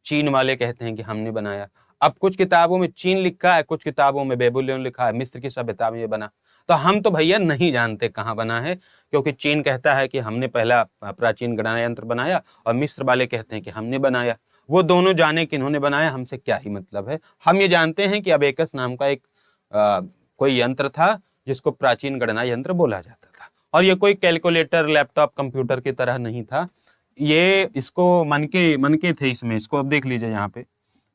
चीन वाले कहते हैं कि हमने बनाया। अब कुछ किताबों में चीन लिखा है, कुछ किताबों में बेबीलोन लिखा है, मिस्र की सभ्यता में ये बना। तो हम तो भैया नहीं जानते कहाँ बना है, क्योंकि चीन कहता है कि हमने पहला प्राचीन गणना यंत्र बनाया और मिस्र वाले कहते हैं कि हमने बनाया। वो दोनों जाने कि इन्होंने बनाया, हमसे क्या ही मतलब है। हम ये जानते हैं कि अबेकस नाम का एक कोई यंत्र था जिसको प्राचीन गणना यंत्र बोला जाता था। और ये कोई कैलकुलेटर, लैपटॉप, कंप्यूटर की तरह नहीं था। ये इसको मनके थे इसमें। इसको अब देख लीजिए, यहाँ पे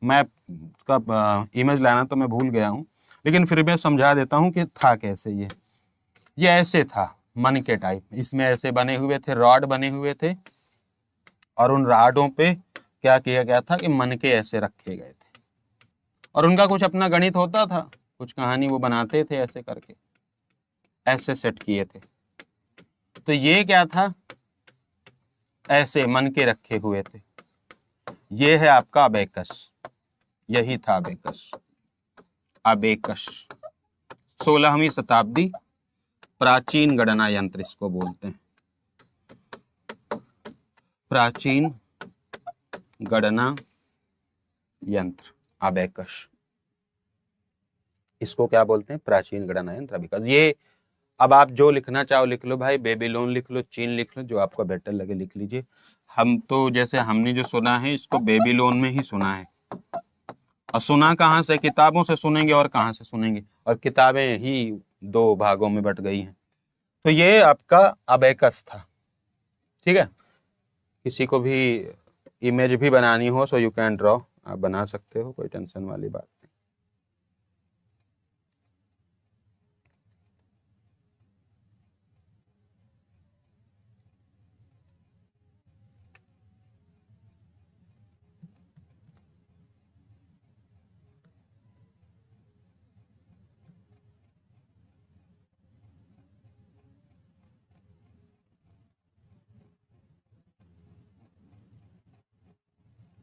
मैं उसका इमेज लाना तो मैं भूल गया हूँ, लेकिन फिर मैं समझा देता हूँ कि था कैसे। ये ऐसे था, मनके टाइप। इसमें ऐसे बने हुए थे, रॉड बने हुए थे, और उन रॉडों पे क्या किया गया था कि मनके ऐसे रखे गए थे, और उनका कुछ अपना गणित होता था, कुछ कहानी वो बनाते थे ऐसे करके, ऐसे सेट किए थे। तो ये क्या था, ऐसे मन के रखे हुए थे। ये है आपका अबेकस, यही था अबेकस। अबेकस 16वीं शताब्दी, प्राचीन गणना यंत्र इसको बोलते हैं, प्राचीन गणना यंत्र अबेकस। इसको क्या बोलते हैं, प्राचीन गणना यंत्र अबेकस। ये अब आप जो लिखना चाहो लिख लो भाई, बेबीलोन लिख लो, चीन लिख लो, जो आपको बेटर लगे लिख लीजिए। हम तो जैसे हमने जो सुना है इसको बेबीलोन में ही सुना है। और सुना कहाँ से, किताबों से सुनेंगे और कहाँ से सुनेंगे, और किताबें ही दो भागों में बट गई हैं। तो ये आपका अबेकस था। ठीक है, किसी को भी इमेज भी बनानी हो सो यू कैन ड्रॉ, आप बना सकते हो, कोई टेंशन वाली बात नहीं।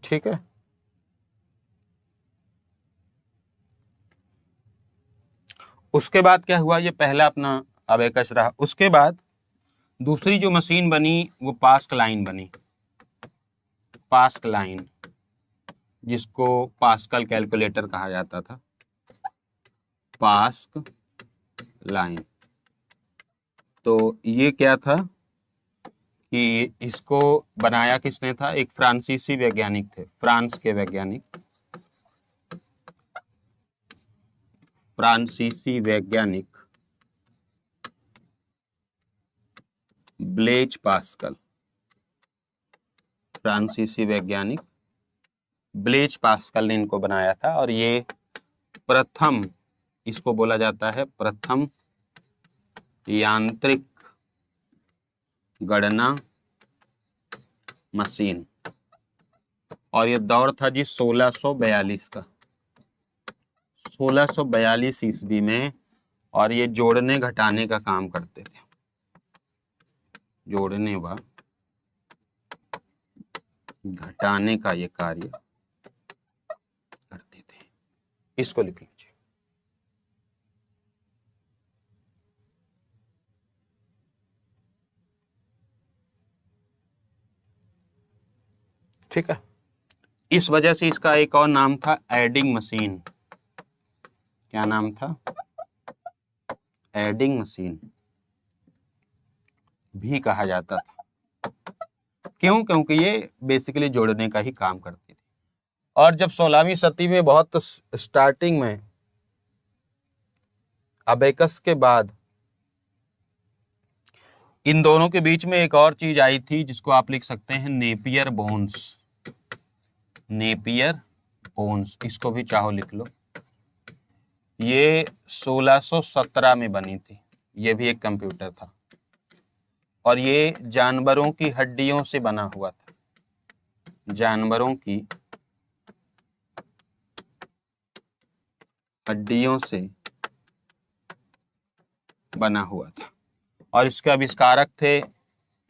ठीक है, उसके बाद क्या हुआ, ये पहला अपना अबेकस रहा। उसके बाद दूसरी जो मशीन बनी वो पास्कलाइन बनी। पास्कलाइन, जिसको पास्कल कैलकुलेटर कहा जाता था, पास्क लाइन। तो ये क्या था कि इसको बनाया किसने था, एक फ्रांसीसी वैज्ञानिक थे, फ्रांस के वैज्ञानिक, फ्रांसीसी वैज्ञानिक ब्लेज पास्कल। फ्रांसीसी वैज्ञानिक ब्लेज पास्कल ने इनको बनाया था। और ये प्रथम, इसको बोला जाता है प्रथम यांत्रिक गणना मशीन। और ये दौर था जी 1642 का, 1642 ईस्वी में। और ये जोड़ने घटाने का काम करते थे, जोड़ने व घटाने का ये कार्य करते थे। इसको लिख लीजिए। ठीक है, इस वजह से इसका एक और नाम था एडिंग मशीन। क्या नाम था, एडिंग मशीन भी कहा जाता था। क्यों, क्योंकि ये बेसिकली जोड़ने का ही काम करती थी। और जब 16वीं सदी में बहुत स्टार्टिंग में, अबेकस के बाद इन दोनों के बीच में एक और चीज आई थी जिसको आप लिख सकते हैं नेपियर बोन्स। नेपियर ओन्स, इसको भी चाहो लिख लो। ये 1617 में बनी थी, ये भी एक कंप्यूटर था और ये जानवरों की हड्डियों से बना हुआ था, जानवरों की हड्डियों से बना हुआ था और इसके आविष्कारक थे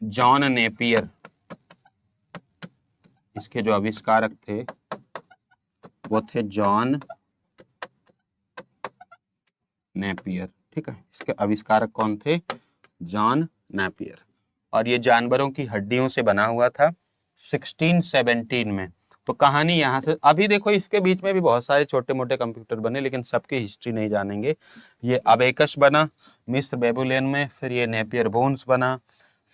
जॉन नेपियर। इसके जो आविष्कारक थे वो थे जॉन नेपियर। ठीक है, इसके आविष्कारक कौन थे? John Napier. और ये जानवरों की हड्डियों से बना हुआ था 1617 में। तो कहानी यहाँ से, अभी देखो इसके बीच में भी बहुत सारे छोटे मोटे कंप्यूटर बने, लेकिन सबकी हिस्ट्री नहीं जानेंगे। ये अबेकस बना मिस्र बेबीलोन में, फिर ये नेपियर बोन्स बना,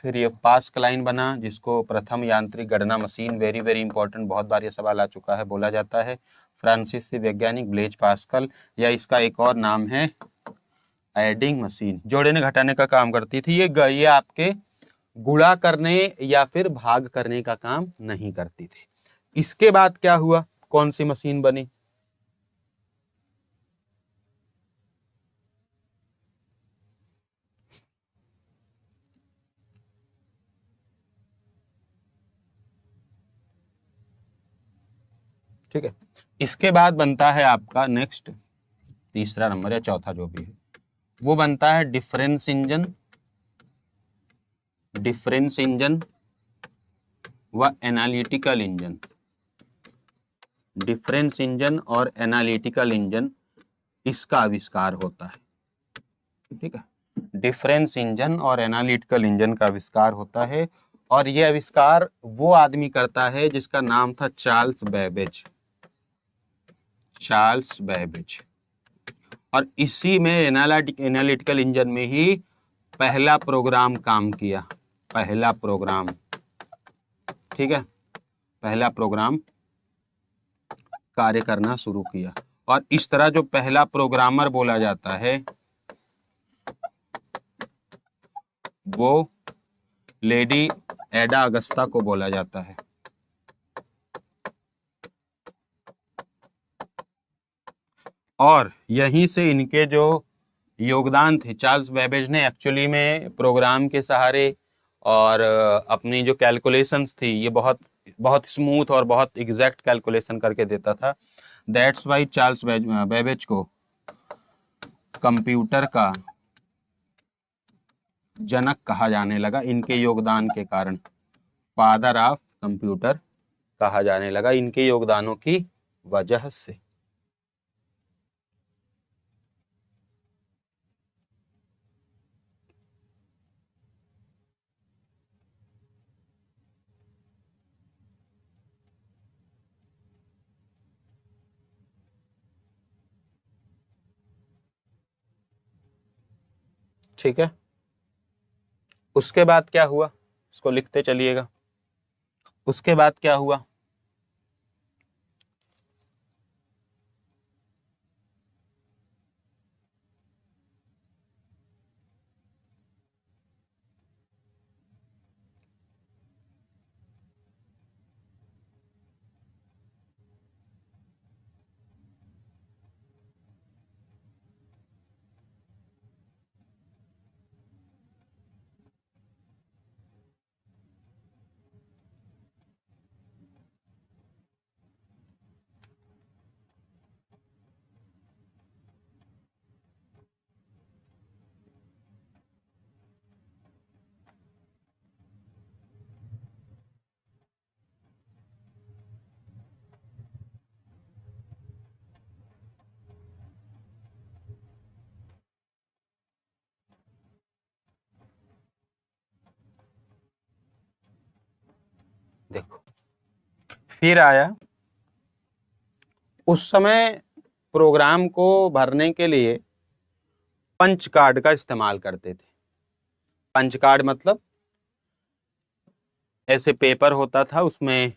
फिर ये पास्कलाइन बना जिसको प्रथम यांत्रिक गणना मशीन, वेरी वेरी इंपॉर्टेंट, बहुत बार ये सवाल आ चुका है, बोला जाता है। फ्रांसीसी वैज्ञानिक ब्लेज पास्कल, या इसका एक और नाम है एडिंग मशीन, जोड़ने घटाने का काम करती थी। ये आपके गुणा करने या फिर भाग करने का काम नहीं करती थी। इसके बाद क्या हुआ, कौन सी मशीन बनी? ठीक है, इसके बाद बनता है आपका नेक्स्ट, तीसरा नंबर या चौथा जो भी है, वो बनता है डिफरेंस इंजन, डिफरेंस इंजन व एनालिटिकल इंजन। डिफरेंस इंजन और एनालिटिकल इंजन, इसका आविष्कार होता है। ठीक है, डिफरेंस इंजन और एनालिटिकल इंजन का आविष्कार होता है और यह आविष्कार वो आदमी करता है जिसका नाम था चार्ल्स बेबेज। Charles Babbage. और इसी में एनालिटिकल इंजन में ही पहला प्रोग्राम काम किया, पहला प्रोग्राम। ठीक है, पहला प्रोग्राम कार्य करना शुरू किया और इस तरह जो पहला प्रोग्रामर बोला जाता है वो लेडी एडा अगस्ता को बोला जाता है। और यहीं से इनके जो योगदान थे, चार्ल्स बेबेज ने एक्चुअली में प्रोग्राम के सहारे और अपनी जो कैलकुलेशंस थी, ये बहुत बहुत स्मूथ और बहुत एग्जैक्ट कैलकुलेशन करके देता था। दैट्स वाई चार्ल्स बेबेज को कंप्यूटर का जनक कहा जाने लगा, इनके योगदान के कारण फादर ऑफ कंप्यूटर कहा जाने लगा, इनके योगदानों की वजह से। ठीक है, उसके बाद क्या हुआ, इसको लिखते चलिएगा। उसके बाद क्या हुआ, देखो फिर आया, उस समय प्रोग्राम को भरने के लिए पंच कार्ड का इस्तेमाल करते थे। पंच कार्ड मतलब ऐसे पेपर होता था, उसमें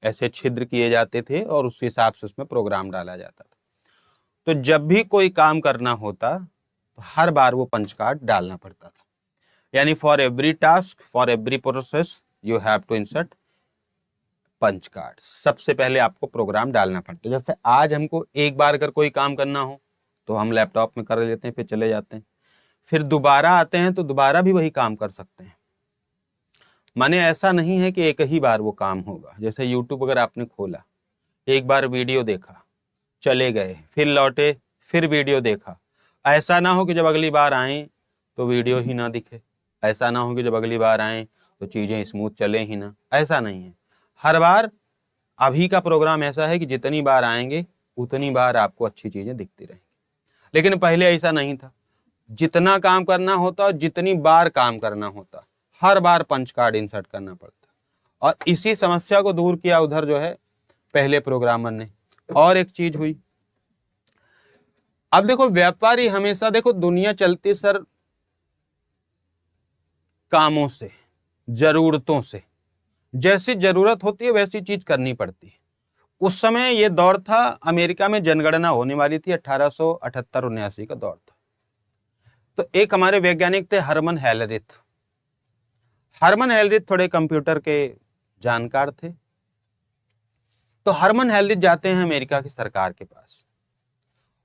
ऐसे छिद्र किए जाते थे और उस हिसाब से उसमें प्रोग्राम डाला जाता था। तो जब भी कोई काम करना होता तो हर बार वो पंच कार्ड डालना पड़ता था। यानी for every task, for every process you have to insert punch card. सबसे पहले आपको प्रोग्राम डालना पड़ता है। जैसे आज हमको एक बार अगर कोई काम करना हो तो हम लैपटॉप में कर लेते हैं, फिर चले जाते हैं, फिर दोबारा आते हैं तो दोबारा भी वही काम कर सकते हैं। माने ऐसा नहीं है कि एक ही बार वो काम होगा। जैसे यूट्यूब अगर आपने खोला, एक बार वीडियो देखा, चले गए, फिर लौटे, फिर वीडियो देखा, ऐसा ना हो कि जब अगली बार आए तो वीडियो ही ना दिखे, ऐसा ना हो कि जब अगली बार आए तो चीज़ें स्मूथ चले ही ना, ऐसा नहीं है। हर बार अभी का प्रोग्राम ऐसा है कि जितनी बार आएंगे उतनी बार आपको अच्छी चीज़ें दिखती रहेंगी। लेकिन पहले ऐसा नहीं था, जितना काम करना होता और जितनी बार काम करना होता, हर बार पंच कार्ड इंसर्ट करना पड़ता। और इसी समस्या को दूर किया उधर जो है पहले प्रोग्रामर ने। और एक चीज हुई, अब देखो व्यापारी हमेशा, देखो दुनिया चलती सर कामों से, जरूरतों से, जैसी जरूरत होती है वैसी चीज करनी पड़ती है। उस समय ये दौर था, अमेरिका में जनगणना होने वाली थी, 1878-79 का दौर था। तो एक हमारे वैज्ञानिक थे हरमन हेलरिथ। हरमन हेलरिथ थोड़े कंप्यूटर के जानकार थे। तो हरमन हेलरिथ जाते हैं अमेरिका की सरकार के पास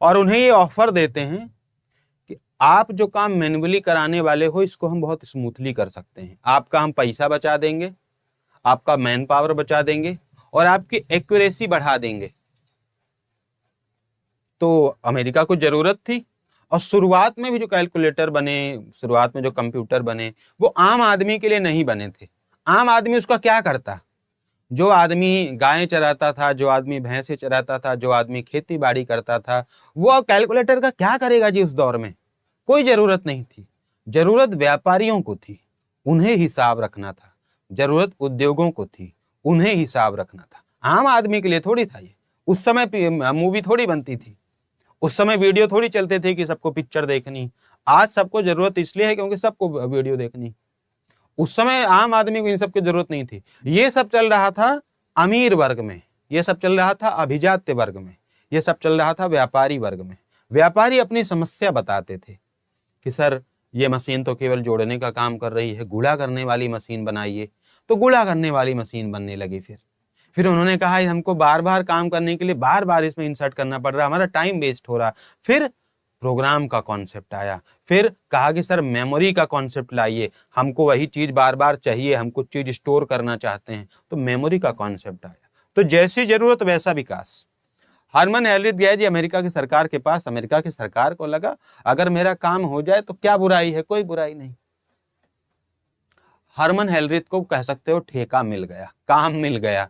और उन्हें ये ऑफर देते हैं कि आप जो काम मैन्युअली कराने वाले हो इसको हम बहुत स्मूथली कर सकते हैं। आपका हम पैसा बचा देंगे, आपका मैन पावर बचा देंगे और आपकी एक्यूरेसी बढ़ा देंगे। तो अमेरिका को जरूरत थी। और शुरुआत में भी जो कैलकुलेटर बने, शुरुआत में जो कंप्यूटर बने, वो आम आदमी के लिए नहीं बने थे। आम आदमी उसका क्या करता? जो आदमी गायें चराता था, जो आदमी भैंसे चराता था, जो आदमी खेती बाड़ी करता था, वो कैलकुलेटर का क्या करेगा जी? उस दौर में कोई जरूरत नहीं थी। जरूरत व्यापारियों को थी, उन्हें हिसाब रखना था। जरूरत उद्योगों को थी, उन्हें हिसाब रखना था। आम आदमी के लिए थोड़ी था ये। उस समय मूवी थोड़ी बनती थी, उस समय वीडियो थोड़ी चलते थे कि सबको पिक्चर देखनी। आज सबको जरूरत इसलिए है क्योंकि सबको वीडियो देखनी। उस समय आम आदमी को इन सब की जरूरत नहीं थी। ये सब चल रहा था अमीर वर्ग में, ये सब चल रहा था अभिजात्य वर्ग में, ये सब चल रहा था व्यापारी वर्ग में। व्यापारी अपनी समस्या बताते थे कि सर ये मशीन तो केवल जोड़ने का काम कर रही है, गुणा करने वाली मशीन बनाइए। तो गुणा करने वाली मशीन बनने लगी। फिर उन्होंने कहा हमको बार बार काम करने के लिए बार बार इसमें इंसर्ट करना पड़ रहा, हमारा टाइम वेस्ट हो रहा। फिर प्रोग्राम का कॉन्सेप्ट आया। फिर कहा कि सर मेमोरी का कॉन्सेप्ट लाइए, हमको वही चीज बार बार चाहिए, हम कुछ चीज स्टोर करना चाहते हैं, तो मेमोरी का कॉन्सेप्ट आया। तो जैसी जरूरत वैसा विकास। हरमन हेलरिथ गए जी अमेरिका की सरकार के पास। अमेरिका की सरकार को लगा अगर मेरा काम हो जाए तो क्या बुराई है? कोई बुराई नहीं। हरमन हेलरिथ को कह सकते हो ठेका मिल गया, काम मिल गया,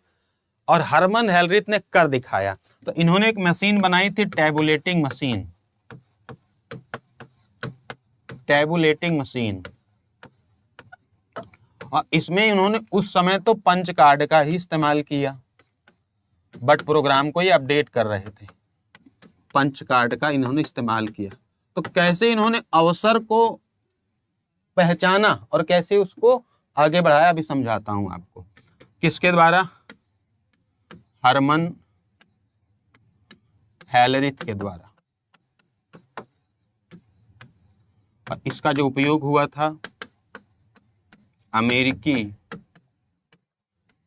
और हरमन हेलरिथ ने कर दिखाया। तो इन्होंने एक मशीन बनाई थी, टैबुलेटिंग मशीन। Tabulating machine. और इसमें इन्होंने उस समय तो पंच कार्ड का ही इस्तेमाल किया, बट प्रोग्राम को ये अपडेट कर रहे थे। पंच कार्ड का इन्होंने इस्तेमाल किया। तो कैसे इन्होंने अवसर को पहचाना और कैसे उसको आगे बढ़ाया, अभी समझाता हूं आपको। किसके द्वारा? हरमन हेलरिथ के द्वारा। और इसका जो उपयोग हुआ था अमेरिकी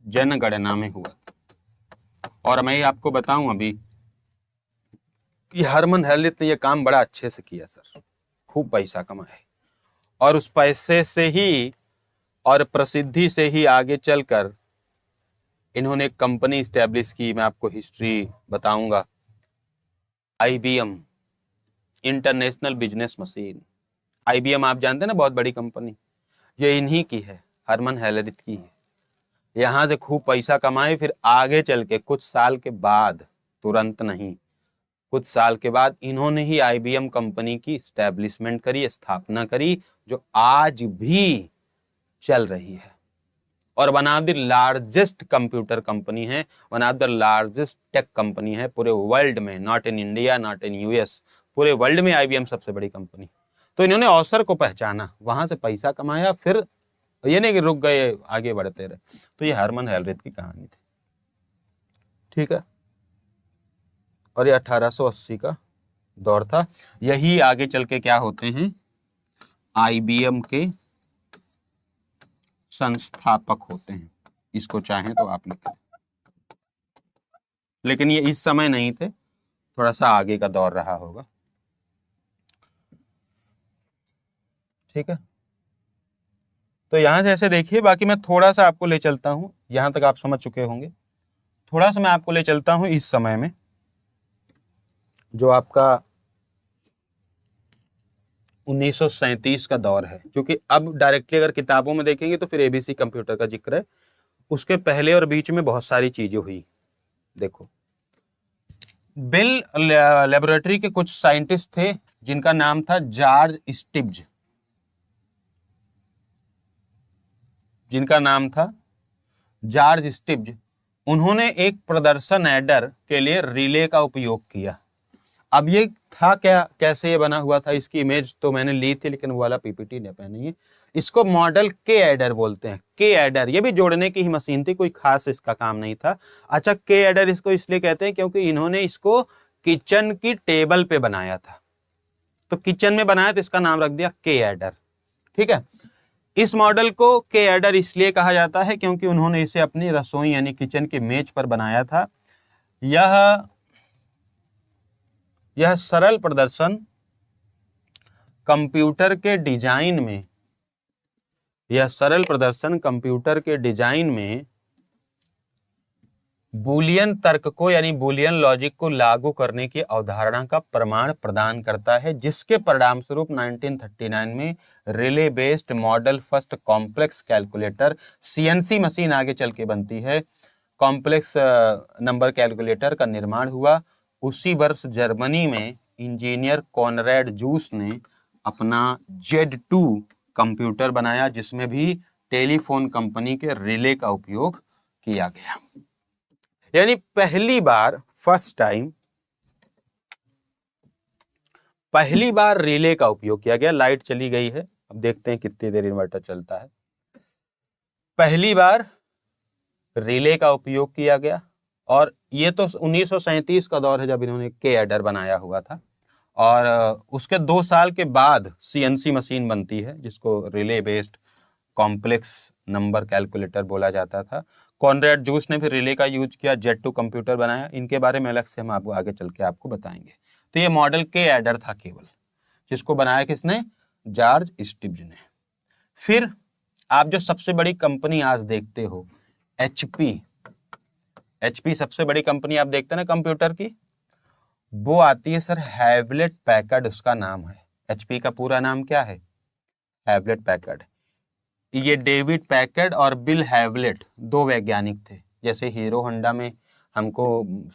जनगणना में हुआ था। और मैं आपको बताऊं अभी कि हरमन हेलरिथ ने यह काम बड़ा अच्छे से किया सर, खूब पैसा कमाए। और उस पैसे से ही और प्रसिद्धि से ही आगे चलकर इन्होंने एक कंपनी स्टैब्लिश की। मैं आपको हिस्ट्री बताऊंगा। IBM, international business machine. IBM आप जानते हैं ना, बहुत बड़ी कंपनी, ये इन्हीं की है, हरमन हेलरिथ की है। यहां से खूब पैसा कमाए। फिर आगे चल के कुछ साल के बाद, तुरंत नहीं, कुछ साल के बाद इन्होंने ही IBM कंपनी की स्टैब्लिशमेंट करी, स्थापना करी, जो आज भी चल रही है और one of the largest computer company है, one of the largest tech company है पूरे वर्ल्ड में। Not in India, not in US, पूरे वर्ल्ड में IBM सबसे बड़ी कंपनी। तो इन्होंने अवसर को पहचाना, वहां से पैसा कमाया, फिर ये नहीं कि रुक गए, आगे बढ़ते रहे। तो ये हरमन हेलरिथ की कहानी थी, ठीक है। और ये 1880 का दौर था। यही आगे चल के क्या होते हैं, IBM के संस्थापक होते हैं। इसको चाहें तो आप लिखें, लेकिन ये इस समय नहीं थे, थोड़ा सा आगे का दौर रहा होगा। ठीक है, तो यहां से ऐसे देखिए, बाकी मैं थोड़ा सा आपको ले चलता हूं, यहां तक आप समझ चुके होंगे। थोड़ा सा मैं आपको ले चलता हूं इस समय में, जो आपका 1937 का दौर है, क्योंकि अब डायरेक्टली अगर किताबों में देखेंगे तो फिर एबीसी कंप्यूटर का जिक्र है, उसके पहले और बीच में बहुत सारी चीजें हुई। देखो, बेल लेबोरेटरी के कुछ साइंटिस्ट थे जिनका नाम था जॉर्ज स्टिब्ज, जिनका नाम था जॉर्ज स्टिब्ज। उन्होंने एक प्रदर्शन एडर के लिए रिले का उपयोग किया। अब ये था क्या, कैसे ये बना हुआ था, इसकी इमेज तो मैंने ली थी लेकिन वो वाला पीपीटी नहीं है। इसको मॉडल के एडर बोलते हैं। के एडर ये भी जोड़ने की ही मशीन थी, कोई खास इसका काम नहीं था। अच्छा, के एडर इसको इसलिए कहते हैं क्योंकि इन्होंने इसको किचन की टेबल पे बनाया था, तो किचन में बनाया तो इसका नाम रख दिया के एडर। ठीक है, इस मॉडल को के एडर इसलिए कहा जाता है क्योंकि उन्होंने इसे अपनी रसोई यानी किचन की मेज पर बनाया था। यह सरल प्रदर्शन कंप्यूटर के डिजाइन में, यह सरल प्रदर्शन कंप्यूटर के डिजाइन में बूलियन तर्क को यानी बूलियन लॉजिक को लागू करने की अवधारणा का प्रमाण प्रदान करता है, जिसके परिणाम स्वरूप 1939 में relay based model first complex calculator CNC machine आगे चल के बनती है, कॉम्प्लेक्स नंबर कैलकुलेटर का निर्माण हुआ। उसी वर्ष जर्मनी में इंजीनियर कॉनरेड जूस ने अपना Z2 कंप्यूटर बनाया, जिसमें भी टेलीफोन कंपनी के रिले का उपयोग किया गया। यानी पहली बार, फर्स्ट टाइम, पहली बार रिले का उपयोग किया गया। लाइट चली गई है, अब देखते हैं कितनी देर इन्वर्टर चलता है। पहली बार रिले का उपयोग किया गया, और ये तो 1937 का दौर है जब इन्होंने के एडर बनाया हुआ था। और उसके 2 साल के बाद सीएनसी मशीन बनती है, जिसको relay based complex number calculator बोला जाता था। कॉनरेड जूस ने फिर रिले का यूज किया, Z2 कंप्यूटर बनाया। इनके बारे में अलग से हम आपको आगे चल के आपको बताएंगे। तो ये मॉडल के एडर था केवल, जिसको बनाया किसने, जॉर्ज स्टिब्ज ने। फिर आप जो सबसे बड़ी कंपनी आज देखते हो, एचपी सबसे बड़ी कंपनी आप देखते हैं ना कंप्यूटर की, वो आती है सर हैवलेट पैकर्ड, उसका नाम है। एचपी का पूरा नाम क्या है, हैवलेट पैकर्ड। ये डेविड पैकर्ड और बिल हैवलेट 2 वैज्ञानिक थे। जैसे हीरो होंडा में हमको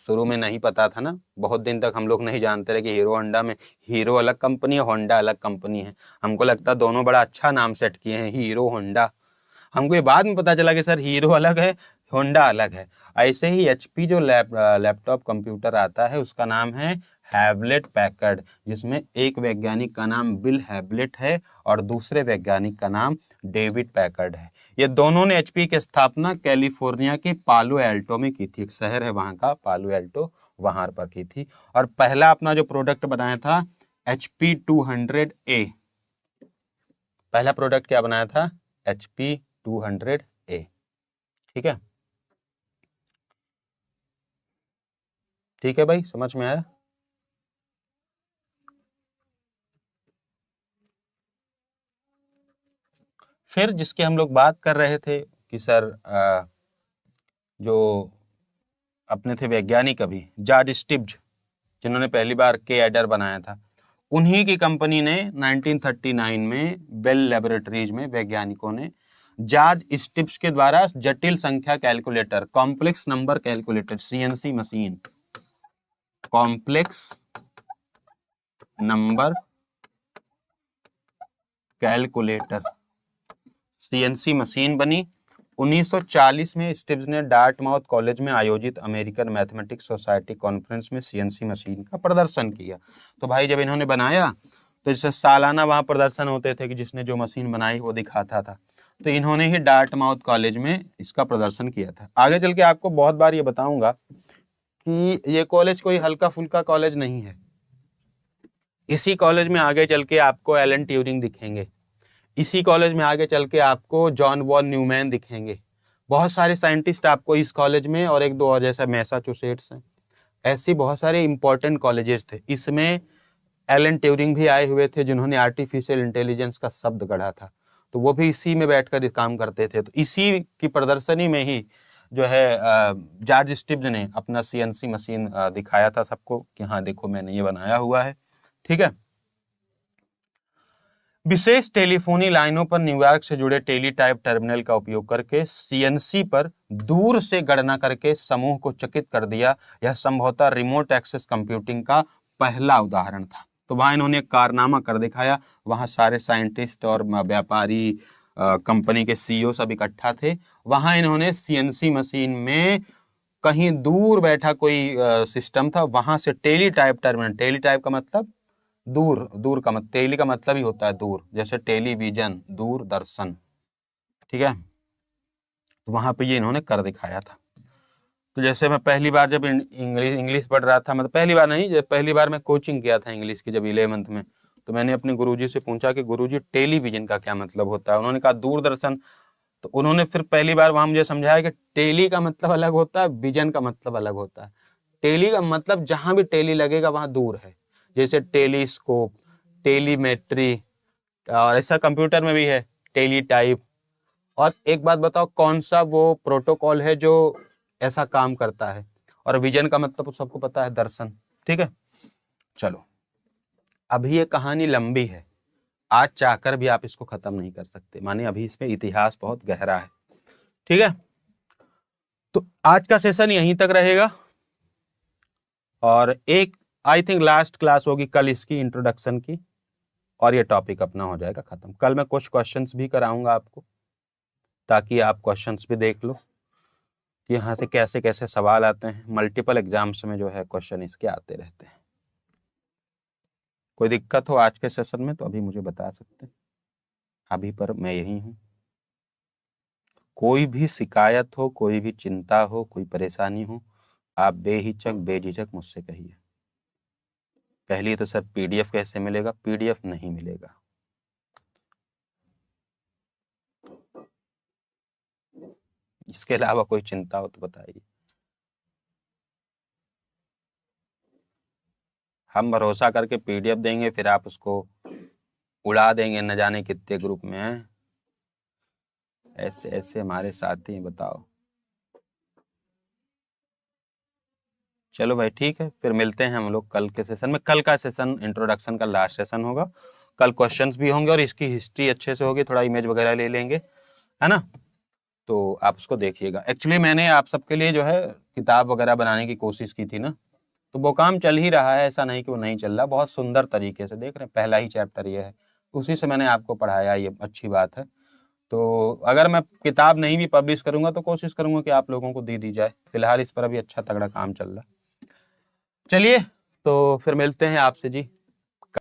शुरू में नहीं पता था ना, बहुत दिन तक हम लोग नहीं जानते रहे कि हीरो होंडा में हीरो अलग कंपनी है, होंडा अलग कंपनी है। हमको लगता दोनों बड़ा अच्छा नाम सेट किए हैं, हीरो होंडा। हमको ये बाद में पता चला कि सर हीरो अलग है, होंडा अलग है। ऐसे ही एचपी जो लैपटॉप कंप्यूटर आता है, उसका नाम है हैवलेट पैकर्ड, जिसमें एक वैज्ञानिक का नाम बिल हैवलेट है और दूसरे वैज्ञानिक का नाम डेविड पैकर्ड है। ये दोनों ने एचपी की स्थापना कैलिफोर्निया के पालो एल्टो में की थी, एक शहर है वहां का पालो एल्टो, वहां पर की थी। और पहला अपना जो प्रोडक्ट बनाया था HP 200A, पहला प्रोडक्ट क्या बनाया था, HP 200A। ठीक है, ठीक है भाई, समझ में आया। फिर जिसके हम लोग बात कर रहे थे कि सर जो अपने थे वैज्ञानिक अभी, जॉर्ज स्टिब्ज, जिन्होंने पहली बार के एडर बनाया था, उन्हीं की कंपनी ने 1939 में बेल लेबोरेटरीज में वैज्ञानिकों ने जॉर्ज स्टिब्ज के द्वारा जटिल संख्या calculator, complex number calculator, CNC machine, complex number calculator, CNC machine बनी। 1940 में स्टिब्ज ने डार्टमाउथ कॉलेज में आयोजित अमेरिकन मैथमेटिक्स सोसाइटी कॉन्फ्रेंस में सीएनसी मशीन का प्रदर्शन किया। तो भाई जब इन्होंने बनाया तो जैसे सालाना वहां प्रदर्शन होते थे कि जिसने जो मशीन बनाई वो दिखाता था, तो इन्होंने ही डार्टमाउथ कॉलेज में इसका प्रदर्शन किया था। आगे चल के आपको बहुत बार ये बताऊंगा कि ये कॉलेज कोई हल्का फुल्का कॉलेज नहीं है। इसी कॉलेज में आगे चल के आपको एलन ट्यूरिंग दिखेंगे, इसी कॉलेज में आगे चल के आपको जॉन वॉन न्यूमैन दिखेंगे, बहुत सारे साइंटिस्ट आपको इस कॉलेज में, और 1-2 और जैसा मैसाचुसेट्स हैं, ऐसी बहुत सारे इंपॉर्टेंट कॉलेजेस थे। इसमें एलन ट्यूरिंग भी आए हुए थे जिन्होंने आर्टिफिशियल इंटेलिजेंस का शब्द गढ़ा था, तो वो भी इसी में बैठकर काम करते थे। तो इसी की प्रदर्शनी में ही जो है जॉर्ज स्टिब्स ने अपना सीएनसी मशीन दिखाया था सबको कि हाँ देखो मैंने ये बनाया हुआ है। ठीक है। विशेष टेलीफोनी लाइनों पर न्यूयॉर्क से जुड़े टेलीटाइप टर्मिनल का उपयोग करके सीएनसी पर दूर से गणना करके समूह को चकित कर दिया। यह संभवतः रिमोट एक्सेस कंप्यूटिंग का पहला उदाहरण था। तो वहां इन्होंने कारनामा कर दिखाया। वहां सारे साइंटिस्ट और व्यापारी, कंपनी के सीईओ सब इकट्ठा थे। वहां इन्होंने सीएनसी मशीन में कहीं दूर बैठा कोई सिस्टम था, वहां से टेलीटाइप टर्मिनल, टेलीटाइप का मतलब दूर, दूर का मतलब, टेली का मतलब ही होता है दूर, जैसे टेलीविजन, दूरदर्शन। ठीक है। तो वहां पे ये इन्होंने कर दिखाया था। तो जैसे मैं पहली बार जब इंग्लिश पढ़ रहा था, मतलब पहली बार नहीं, जब पहली बार मैं कोचिंग किया था इंग्लिश की जब 11th में, तो मैंने अपने गुरुजी से पूछा कि गुरुजी टेलीविजन का क्या मतलब होता है। उन्होंने कहा दूरदर्शन। तो उन्होंने फिर पहली बार वहां मुझे समझाया कि टेली का मतलब अलग होता है, विजन का मतलब अलग होता है। टेली का मतलब जहां भी टेली लगेगा वहां दूर है, जैसे टेलीस्कोप, टेलीमेट्री, और ऐसा कंप्यूटर में भी है टेलीटाइप। और एक बात बताओ, कौन सा वो प्रोटोकॉल है जो ऐसा काम करता है? और विजन का मतलब सबको पता है, दर्शन। ठीक है। चलो, अभी ये कहानी लंबी है, आज चाहकर भी आप इसको खत्म नहीं कर सकते, माने अभी इसमें इतिहास बहुत गहरा है। ठीक है। तो आज का सेशन यहीं तक रहेगा, और एक आई थिंक लास्ट क्लास होगी कल इसकी इंट्रोडक्शन की, और ये टॉपिक अपना हो जाएगा खत्म। कल मैं कुछ क्वेश्चंस भी कराऊंगा आपको, ताकि आप क्वेश्चंस भी देख लो कि यहाँ से कैसे कैसे सवाल आते हैं। मल्टीपल एग्जाम्स में जो है क्वेश्चन इसके आते रहते हैं। कोई दिक्कत हो आज के सेशन में तो अभी मुझे बता सकते हैं, अभी पर मैं यही हूँ। कोई भी शिकायत हो, कोई भी चिंता हो, कोई परेशानी हो, आप बेहिचक बेझिझक मुझसे कहिए। पहली तो सर पीडीएफ कैसे मिलेगा? पीडीएफ नहीं मिलेगा। इसके अलावा कोई चिंता हो तो बताइए। हम भरोसा करके पीडीएफ देंगे, फिर आप उसको उड़ा देंगे न जाने कितने ग्रुप में हैं। ऐसे ऐसे हमारे साथी हैं, बताओ। चलो भाई ठीक है, फिर मिलते हैं हम लोग कल के सेशन में। कल का सेशन इंट्रोडक्शन का लास्ट सेशन होगा। कल क्वेश्चंस भी होंगे और इसकी हिस्ट्री अच्छे से होगी, थोड़ा इमेज वगैरह ले लेंगे, है ना। तो आप उसको देखिएगा। एक्चुअली मैंने आप सबके लिए जो है किताब वगैरह बनाने की कोशिश की थी ना, तो वो काम चल ही रहा है, ऐसा नहीं कि वो नहीं चल रहा। बहुत सुंदर तरीके से देख रहे हैं, पहला ही चैप्टर ये है, उसी से मैंने आपको पढ़ाया, ये अच्छी बात है। तो अगर मैं किताब नहीं भी पब्लिश करूंगा तो कोशिश करूंगा कि आप लोगों को दे दी जाए। फिलहाल इस पर अभी अच्छा तगड़ा काम चल रहा है। चलिए, तो फिर मिलते हैं आपसे जी